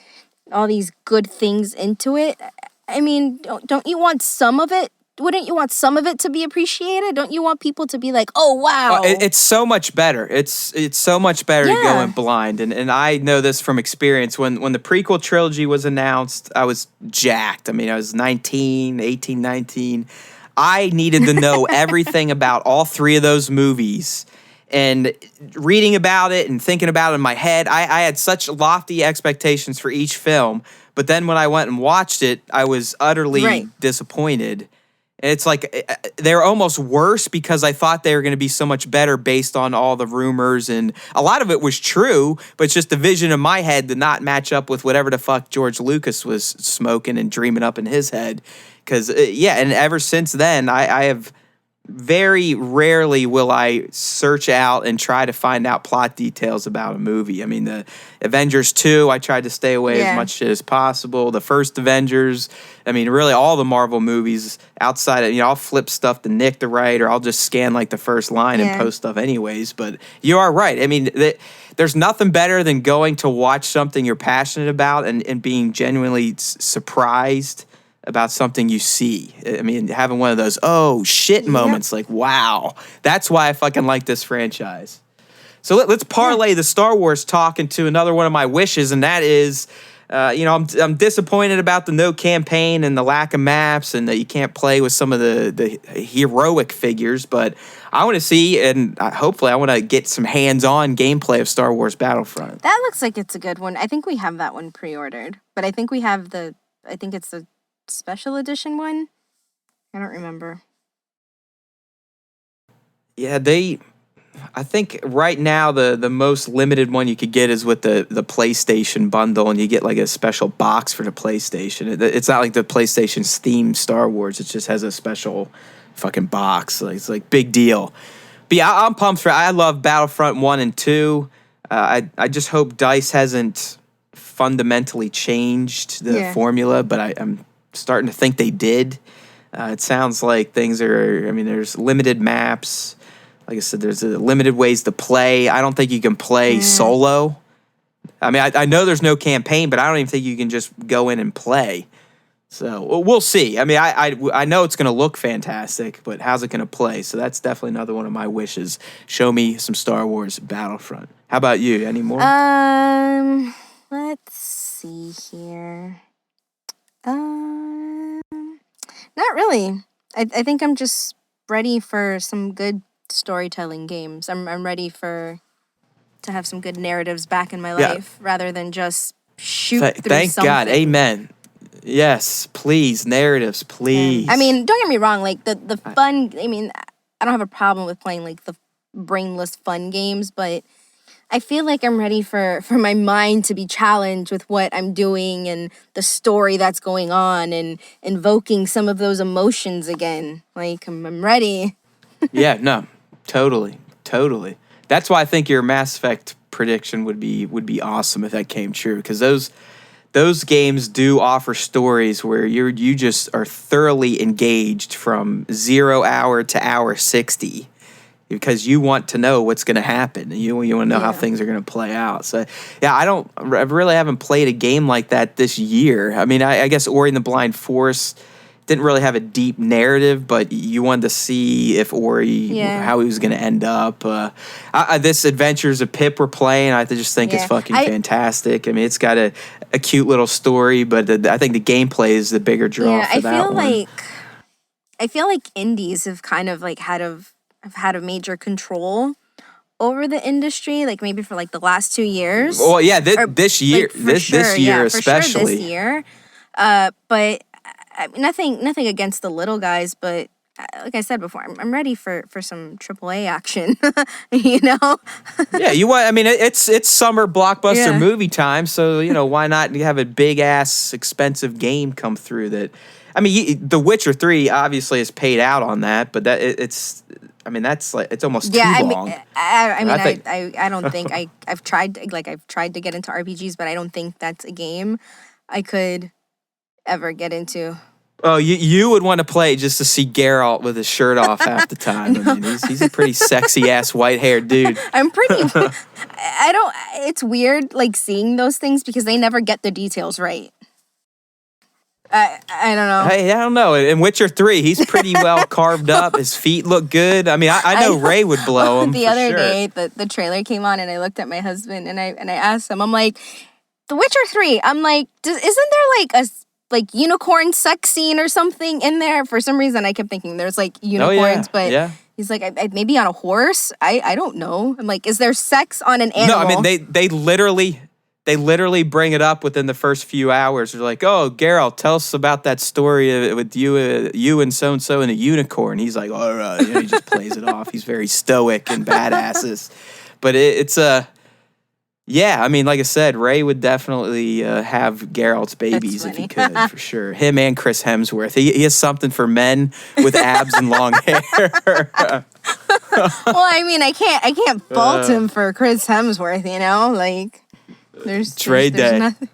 S2: all these good things into it, I mean, don't you want some of it? Wouldn't you want some of it to be appreciated? Don't you want people to be like, oh, wow.
S1: It's so much better. It's so much better to go in blind. And I know this from experience. When the prequel trilogy was announced, I was jacked. I mean, I was 18, 19. I needed to know everything about all three of those movies. And reading about it and thinking about it in my head, I had such lofty expectations for each film. But then when I went and watched it, I was utterly disappointed. It's like they're almost worse because I thought they were going to be so much better based on all the rumors, and a lot of it was true, but it's just the vision in my head did not match up with whatever the fuck George Lucas was smoking and dreaming up in his head. Because, and ever since then, I have very rarely will I search out and try to find out plot details about a movie. I mean, the Avengers 2, I tried to stay away as much as possible. The first Avengers, I mean, really all the Marvel movies outside of, I'll flip stuff to Nick to write, or I'll just scan like the first line and post stuff anyways. But you are right. I mean, there's nothing better than going to watch something you're passionate about and being genuinely surprised about something you see. I mean, having one of those, oh, shit moments, like, wow. That's why I fucking like this franchise. So let's parlay the Star Wars talk into another one of my wishes, and that is, I'm disappointed about the no campaign and the lack of maps and that you can't play with some of the heroic figures, but I want to see, and hopefully I want to get some hands-on gameplay of Star Wars Battlefront.
S2: That looks like it's a good one. I think we have that one pre-ordered, but I think it's the special edition one. I don't remember.
S1: Yeah, I think right now the most limited one you could get is with the PlayStation bundle, and you get like a special box for the PlayStation. It's not like the PlayStation's themed Star Wars. It just has a special fucking box. Like, it's like big deal. But yeah, I'm pumped for it. I love Battlefront 1 and 2. I just hope DICE hasn't fundamentally changed the formula, but I'm starting to think they did. It sounds like there's limited maps. Like I said, there's limited ways to play. I don't think you can play solo. I mean, I know there's no campaign, but I don't even think you can just go in and play. So we'll see. I mean, I know it's going to look fantastic, but how's it going to play? So that's definitely another one of my wishes. Show me some Star Wars Battlefront. How about you? Any more?
S2: Let's see here. Not really. I think I'm just ready for some good storytelling games. I'm ready to have some good narratives back in my life rather than just shoot through
S1: Thank
S2: something.
S1: God. Amen. Yes, please. Narratives, please.
S2: I mean, don't get me wrong. Like the fun. I mean, I don't have a problem with playing like the brainless fun games, but I feel like I'm ready for my mind to be challenged with what I'm doing and the story that's going on and invoking some of those emotions again. Like I'm ready.
S1: Yeah, no, totally. That's why I think your Mass Effect prediction would be awesome if that came true, because those games do offer stories where you just are thoroughly engaged from 0 hour to hour 60, because you want to know what's going to happen. You want to know how things are going to play out. So, yeah, I really haven't played a game like that this year. I mean, I guess Ori and the Blind Forest didn't really have a deep narrative, but you wanted to see if Ori, how he was going to end up. This Adventures of Pip we're playing, I just think it's fucking fantastic. I mean, it's got a cute little story, but I think the gameplay is the bigger draw for that one.
S2: I feel like indies have kind of like had a major control over the industry, like maybe for like the last 2 years.
S1: Well, yeah, this year, like, this year especially.
S2: For sure this year. But nothing against the little guys, but like I said before, I'm ready for some AAA action. You know?
S1: Yeah, I mean, it's summer blockbuster movie time, so why not have a big ass expensive game come through that. I mean, The Witcher 3 obviously has paid out on that, but it's. I mean, that's like it's almost too long.
S2: I don't think I've tried to get into RPGs, but I don't think that's a game I could ever get into.
S1: Oh, you would want to play just to see Geralt with his shirt off half the time. I mean, he's a pretty sexy ass white haired dude.
S2: I'm pretty. I don't. It's weird, like seeing those things because they never get the details right. I don't know.
S1: Hey, I don't know. In Witcher 3, he's pretty well carved up. His feet look good. I mean, I know Ray would blow him.
S2: The other day, the trailer came on, and I looked at my husband, and I asked him, I'm like, The Witcher 3. I'm like, isn't there like a unicorn sex scene or something in there? For some reason, I kept thinking there's like unicorns, but he's like, maybe on a horse. I don't know. I'm like, is there sex on an animal?
S1: No, I mean they literally bring it up within the first few hours. They're like, "Oh, Geralt, tell us about that story with you and so and a unicorn." He's like, "All right," he just plays it off. He's very stoic and badasses, but it's yeah. I mean, like I said, Ray would definitely have Geralt's babies if he could, for sure. Him and Chris Hemsworth. He has something for men with abs and long hair.
S2: Well, I mean, I can't fault him for Chris Hemsworth. Like. There's
S1: day.
S2: Nothing.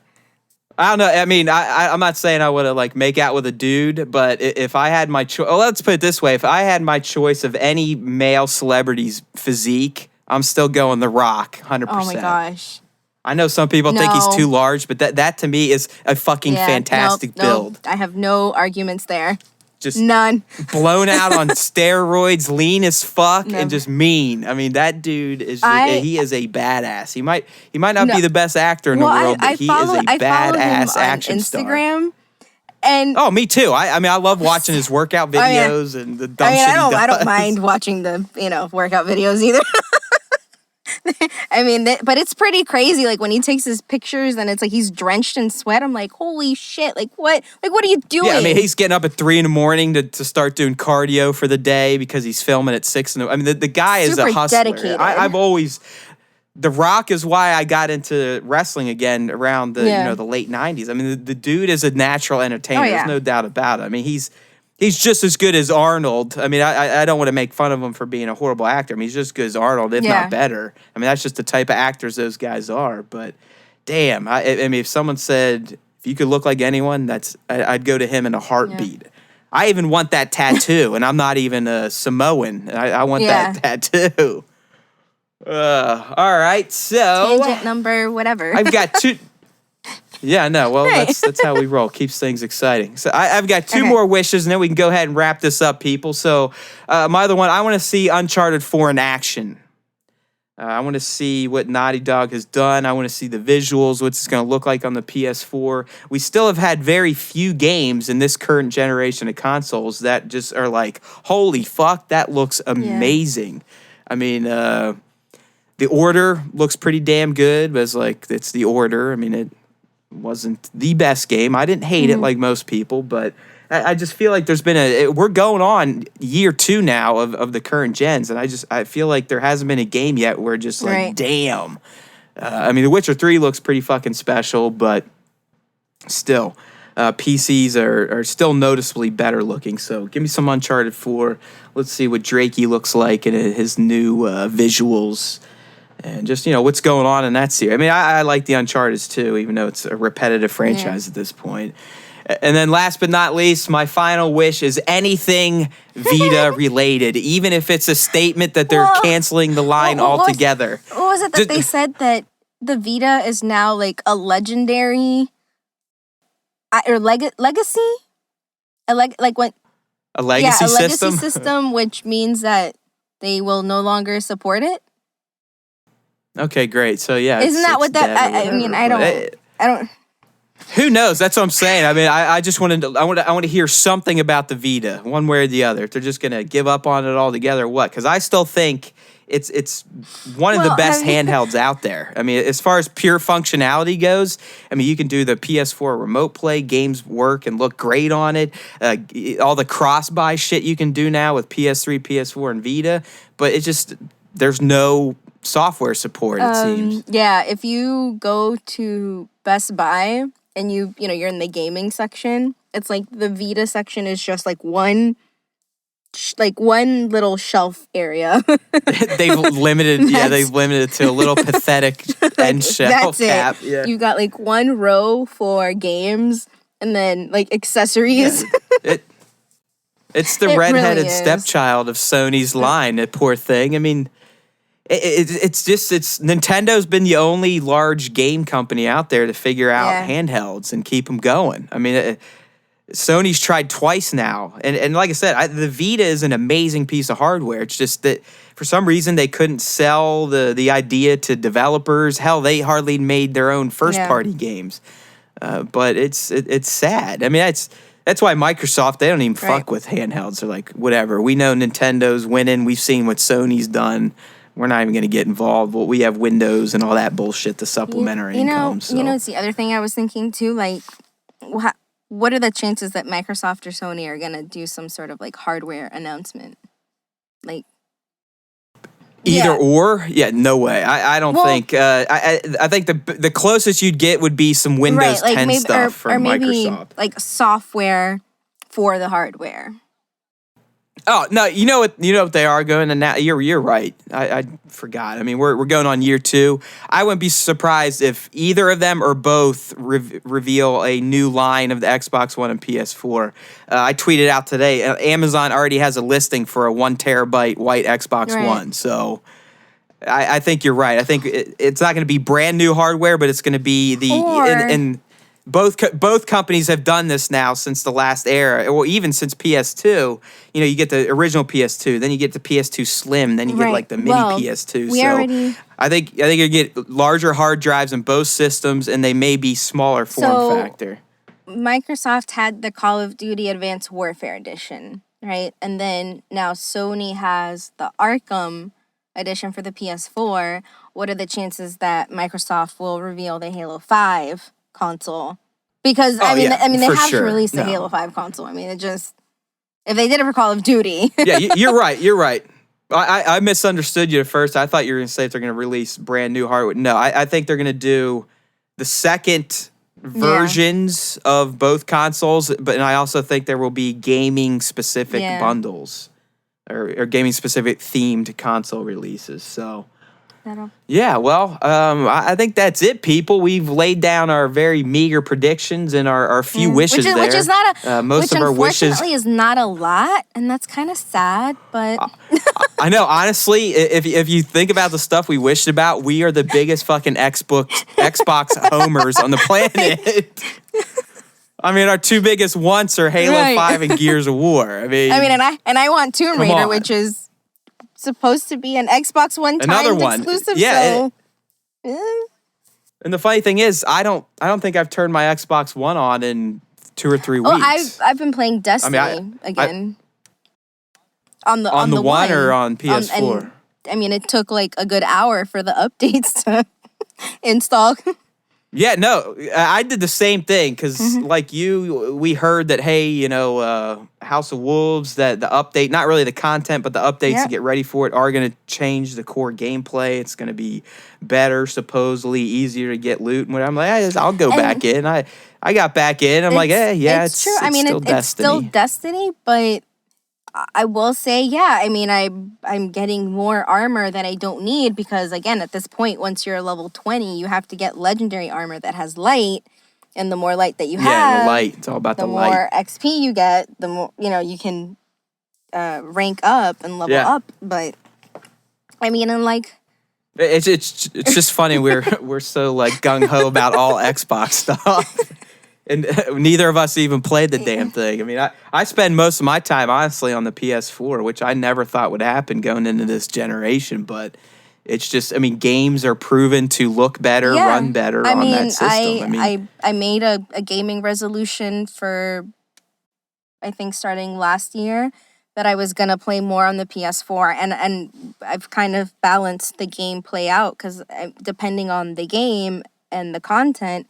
S1: I don't know. I mean, I'm not saying I would like make out with a dude, but if I had my choice, let's put it this way: if I had my choice of any male celebrity's physique, I'm still going The Rock, 100%.
S2: Oh my gosh!
S1: I know some people think he's too large, but that to me is a fucking fantastic build.
S2: I have no arguments there.
S1: Just
S2: none.
S1: Blown out on steroids, lean as fuck, and just mean. I mean, that dude is he is a badass. He might not be the best actor in the world, but he is a badass action
S2: Instagram.
S1: star.
S2: And
S1: me too. I mean, I love watching his workout videos and the dumb shit he does.
S2: I don't mind watching the workout videos either. I mean, but it's pretty crazy. Like when he takes his pictures and it's like he's drenched in sweat. I'm like, holy shit! Like what? Like what are you doing?
S1: Yeah, I mean, he's getting up at 3 a.m. to start doing cardio for the day because he's filming at 6 a.m. I mean, the guy is a hustler.
S2: Dedicated.
S1: I've always. The Rock is why I got into wrestling again around the the late 90s. I mean, the dude is a natural entertainer. There's no doubt about it. I mean, he's just as good as Arnold. I mean, I don't want to make fun of him for being a horrible actor. I mean, he's just as good as Arnold, if not better. I mean, that's just the type of actors those guys are. But damn, I mean, if someone said if you could look like anyone, I'd go to him in a heartbeat. Yeah. I even want that tattoo, and I'm not even a Samoan. I want that tattoo. All right, so
S2: tangent number whatever.
S1: I've got two. Yeah, no. Well,
S2: Right.
S1: that's how we roll. Keeps things exciting. So I've got two
S2: Okay.
S1: more wishes, and then we can go ahead and wrap this up, people. So my other one, I want to see Uncharted 4 in action. I want to see what Naughty Dog has done. I want to see the visuals, what it's going to look like on the PS4. We still have had very few games in this current generation of consoles that just are like, holy fuck, that looks amazing. I mean, The Order looks pretty damn good, but it's The Order. I mean, it wasn't the best game. I didn't hate it like most people, but I just feel like there's been we're going on year 2 now of the current gens, and I feel like there hasn't been a game yet where just like,
S2: Right.
S1: damn. I mean, The Witcher 3 looks pretty fucking special, but still, PCs are still noticeably better looking. So give me some Uncharted 4. Let's see what Drakey looks like and his new visuals. And just, what's going on in that series. I mean, I like the Uncharted too, even though it's a repetitive franchise at this point. And then last but not least, my final wish is anything Vita related, even if it's a statement that they're canceling the line altogether.
S2: What was it that they said that the Vita is now like a legendary or legacy? A legacy
S1: A legacy system?
S2: system, which means that they will no longer support it.
S1: Okay, great. So yeah,
S2: isn't that what that? I mean, I don't.
S1: Who knows? That's what I'm saying. I mean, I just wanted to. I want to hear something about the Vita, one way or the other. If they're just gonna give up on it altogether, what? Because I still think it's one of the best handhelds out there. I mean, as far as pure functionality goes, I mean, you can do the PS4 remote play, games work and look great on it. All the cross-buy shit you can do now with PS3, PS4, and Vita, but it just there's no software support. It seems.
S2: Yeah, if you go to Best Buy and you're in the gaming section, it's like the Vita section is just like one little shelf area.
S1: They've limited it to a little pathetic end shelf cap. Yeah.
S2: You got like one row for games and then like accessories.
S1: Yeah. It's the redheaded really stepchild of Sony's line, that poor thing. I mean, it's Nintendo's been the only large game company out there to figure out handhelds and keep them going. I mean, Sony's tried twice now, and like I said, the Vita is an amazing piece of hardware. It's just that for some reason they couldn't sell the idea to developers. Hell, they hardly made their own first party games. But it's sad. I mean, that's why Microsoft, they don't even fuck with handhelds. They're like, whatever. We know Nintendo's winning. We've seen what Sony's done. We're not even going to get involved. Well, we have Windows and all that bullshit to supplement our income. So.
S2: It's the other thing I was thinking too. Like, what are the chances that Microsoft or Sony are going to do some sort of like hardware announcement? Like,
S1: either or? Yeah, no way. I don't think. I think the closest you'd get would be some Windows 10 stuff from Microsoft.
S2: Like software for the hardware.
S1: Oh no! You know what they are going to now. You're right. I forgot. I mean, we're going on year 2. I wouldn't be surprised if either of them or both reveal a new line of the Xbox One and PS4. I tweeted out today. Amazon already has a listing for a 1 terabyte white Xbox One. So I think you're right. I think it's not going to be brand new hardware, but it's going to be and both companies have done this now since the last era, or even since PS2. You get the original PS2, then you get the PS2 Slim, then you get like the mini PS2. I think you get larger hard drives in both systems, and they may be smaller form factor.
S2: Microsoft had the Call of Duty Advanced Warfare Edition, right? And then now Sony has the Arkham Edition for the PS4. What are the chances that Microsoft will reveal the Halo 5 console? Because I mean they have to release the Halo 5 console. I mean, it just, if they did it for Call of Duty.
S1: Yeah, you're right. I misunderstood you at first. I thought you were going to say if they're going to release brand new hardware. No, I think they're going to do the second versions of both consoles, and I also think there will be gaming specific bundles or gaming specific themed console releases. So Yeah, well, I think that's it, people. We've laid down our very meager predictions and our few wishes there.
S2: Which is not a
S1: most
S2: which
S1: of our wishes
S2: unfortunately is not a lot, and that's kind of sad. But
S1: I know, honestly, if you think about the stuff we wished about, we are the biggest fucking Xbox homers on the planet. I mean, our two biggest wants are Halo 5 and Gears of War. I mean,
S2: and I want Tomb Raider, which is supposed to be an Xbox One timed exclusive. Yeah.
S1: And the funny thing is, I don't think I've turned my Xbox One on in 2 or 3 weeks.
S2: I've been playing Destiny again. On the
S1: one or on PS4.
S2: It took like a good hour for the updates to install.
S1: Yeah, no, I did the same thing because, like you, we heard that, hey, House of Wolves, that the update, not really the content, but the updates to get ready for it are going to change the core gameplay. It's going to be better, supposedly easier to get loot. And I'm like, I'll go back in. I got back in. I'm like, it's
S2: true. It's still Destiny, but I will say, I'm getting more armor that I don't need because, again, at this point, once you're level 20, you have to get legendary armor that has light, and the more light that you have,
S1: the light. It's all about the light.
S2: The more XP you get, the more you can rank up and level up. But
S1: it's just funny. We're so like gung ho about all Xbox stuff. And neither of us even played the damn thing. I mean, I spend most of my time, honestly, on the PS4, which I never thought would happen going into this generation. But it's just, games are proven to look better, run better on that system.
S2: I made a gaming resolution for, I think, starting last year, that I was going to play more on the PS4. And I've kind of balanced the gameplay out because depending on the game and the content,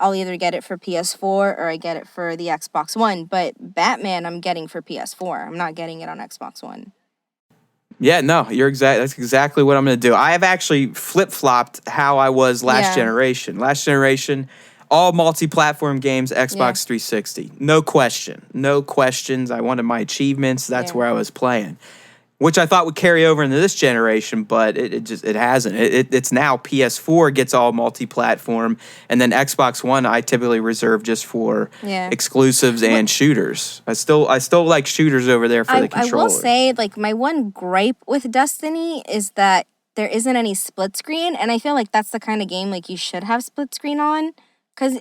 S2: I'll either get it for PS4 or I get it for the Xbox One. But Batman, I'm getting for PS4. I'm not getting it on Xbox One.
S1: Yeah, no, that's exactly what I'm going to do. I have actually flip-flopped how I was last generation. Last generation, all multi-platform games, Xbox 360. No question. No questions. I wanted my achievements. That's where I was playing. Which I thought would carry over into this generation, but it hasn't. It's now PS4 gets all multi-platform, and then Xbox One I typically reserve just for exclusives and shooters. I still like shooters over there for the controller.
S2: I will say, like, my one gripe with Destiny is that there isn't any split screen, and I feel like that's the kind of game like you should have split screen on, because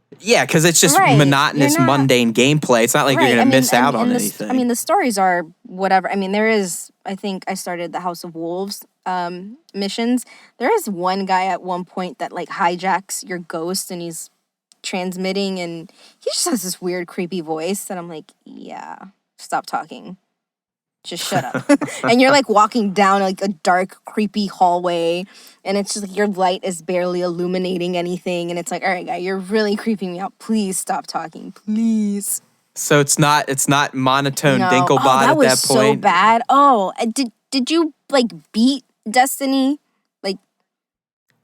S1: because it's just monotonous, mundane gameplay. It's not like you're going to miss out on anything.
S2: The stories are whatever. There is, I think I started the House of Wolves missions. There is one guy at one point that, like, hijacks your ghost and he's transmitting and he just has this weird, creepy voice. And I'm like, stop talking. Just shut up. And you're like walking down like a dark, creepy hallway, and it's just like your light is barely illuminating anything, and it's like, all right, guy, you're really creeping me out. Please stop talking, please.
S1: So it's not monotone Dinklebot at that point.
S2: That was so bad. Oh, did you like beat Destiny? Like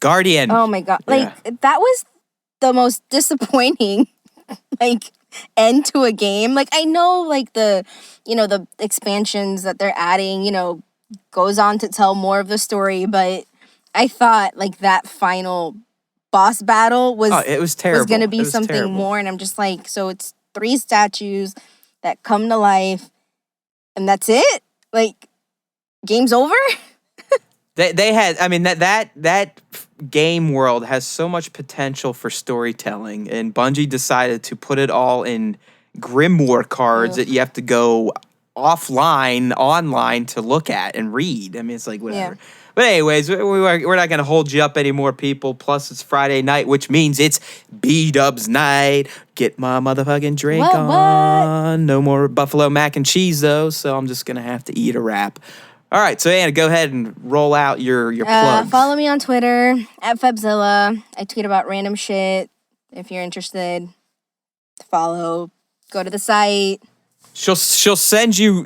S1: Guardian.
S2: Oh my god! Like that was the most disappointing. End to a game. Like, I know, like, the expansions that they're adding, goes on to tell more of the story, but I thought, like, that final boss battle was
S1: it was terrible.
S2: Was going to be something more, and I'm just like, so it's 3 statues that come to life, and that's it? Like, game's over?
S1: They had, that game world has so much potential for storytelling, and Bungie decided to put it all in grimoire cards that you have to go online to look at and read. It's like, whatever. Yeah. But anyways, we're not going to hold you up anymore, people. Plus, it's Friday night, which means it's B-Dubs night. Get my motherfucking drink on. What? No more buffalo mac and cheese, though, so I'm just going to have to eat a wrap. All right, so Anna, go ahead and roll out your plugs.
S2: Follow me on Twitter at Febzilla. I tweet about random shit. If you're interested, follow. Go to the site.
S1: She'll send you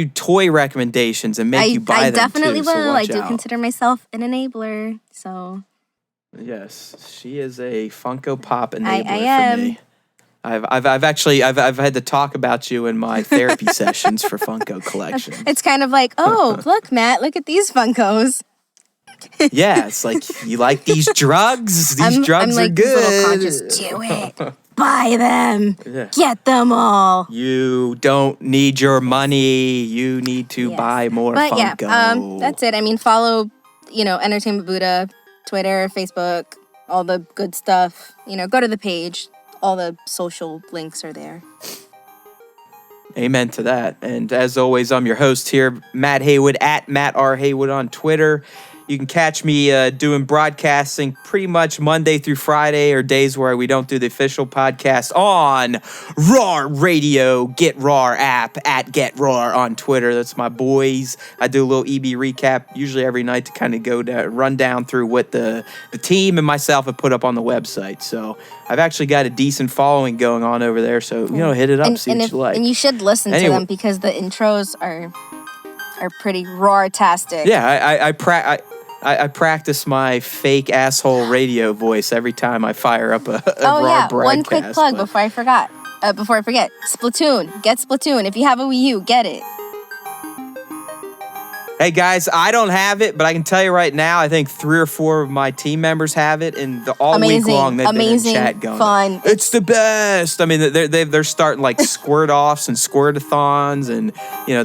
S1: toy recommendations and make you buy them. I
S2: definitely
S1: will.
S2: So I do consider myself an enabler. So
S1: yes, she is a Funko Pop enabler
S2: I am.
S1: For me. I've actually had to talk about you in my therapy sessions for Funko collection.
S2: It's kind of like, oh, look, Matt, look at these Funkos.
S1: Yeah, it's like, you like these drugs? These drugs
S2: I'm like,
S1: are
S2: these little
S1: good.
S2: conscious, do it. Buy them.
S1: Yeah.
S2: Get them all.
S1: You don't need your money. You need to buy more
S2: But
S1: Funko.
S2: yeah, that's it. I mean, follow, Entertainment Buddha, Twitter, Facebook, all the good stuff. Go to the page. All the social links are there.
S1: Amen to that. And as always, I'm your host here, Matt Haywood, at Matt R. Haywood on Twitter. You can catch me doing broadcasting pretty much Monday through Friday, or days where we don't do the official podcast, on Raw Radio, Get Raw app, at Get Raw on Twitter. That's my boys. I do a little EB recap usually every night to kind of run down through what the team and myself have put up on the website. So I've actually got a decent following going on over there. So, hit it up, see what you like.
S2: And you should listen to them, because the intros are pretty raw-tastic.
S1: Yeah, I practice my fake asshole radio voice every time I fire up a Raw broadcast.
S2: One quick plug before I forget. Splatoon. Get Splatoon. If you have a Wii U, get it.
S1: Hey guys, I don't have it, but I can tell you right now, I think 3 or 4 of my team members have it, and all week long they've been in chat going,
S2: fun.
S1: It's the best. I mean, they're starting like squirt offs and squirtathons, and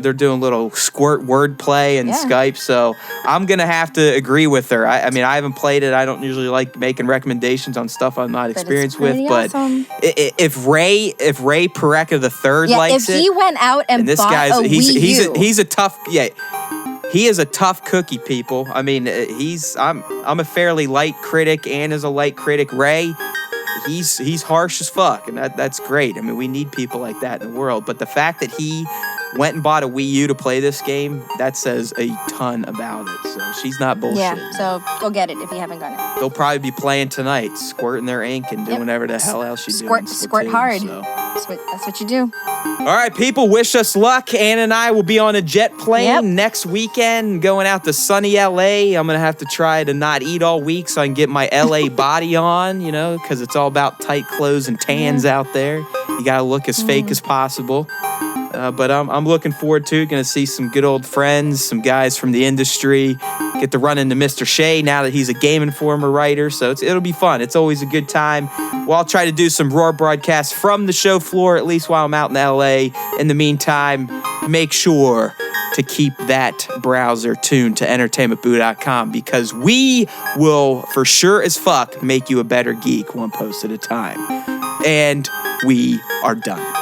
S1: they're doing little squirt wordplay and Skype. So I'm gonna have to agree with her. I mean, I haven't played it. I don't usually like making recommendations on stuff I'm not experienced with.
S2: Awesome.
S1: But if Ray Pareca III likes it,
S2: if he went out and
S1: this
S2: bought
S1: guy's
S2: a Wii U,
S1: he's a tough He is a tough cookie, people. I mean, I'm a fairly light critic. Ann is a light critic. Ray, he's harsh as fuck, and that's great. I mean, we need people like that in the world. But the fact that he went and bought a Wii U to play this game, that says a ton about it. So she's not bullshit.
S2: Yeah, so go get it if you haven't gotten it.
S1: They'll probably be playing tonight, squirting their ink and doing whatever the hell else you do.
S2: Squirt hard. So. That's what you do.
S1: All right, people, wish us luck. Ann and I will be on a jet plane next weekend, going out to sunny LA. I'm going to have to try to not eat all week so I can get my LA body on, because it's all about tight clothes and tans out there. You got to look as fake as possible. But I'm looking forward to it. Going to see some good old friends, some guys from the industry. Get to run into Mr. Shea now that he's a Game Informer writer. So it'll be fun. It's always a good time. Well, I'll try to do some Roar broadcasts from the show floor, at least while I'm out in LA. In the meantime, make sure to keep that browser tuned to entertainmentboo.com, because we will, for sure as fuck, make you a better geek one post at a time. And we are done.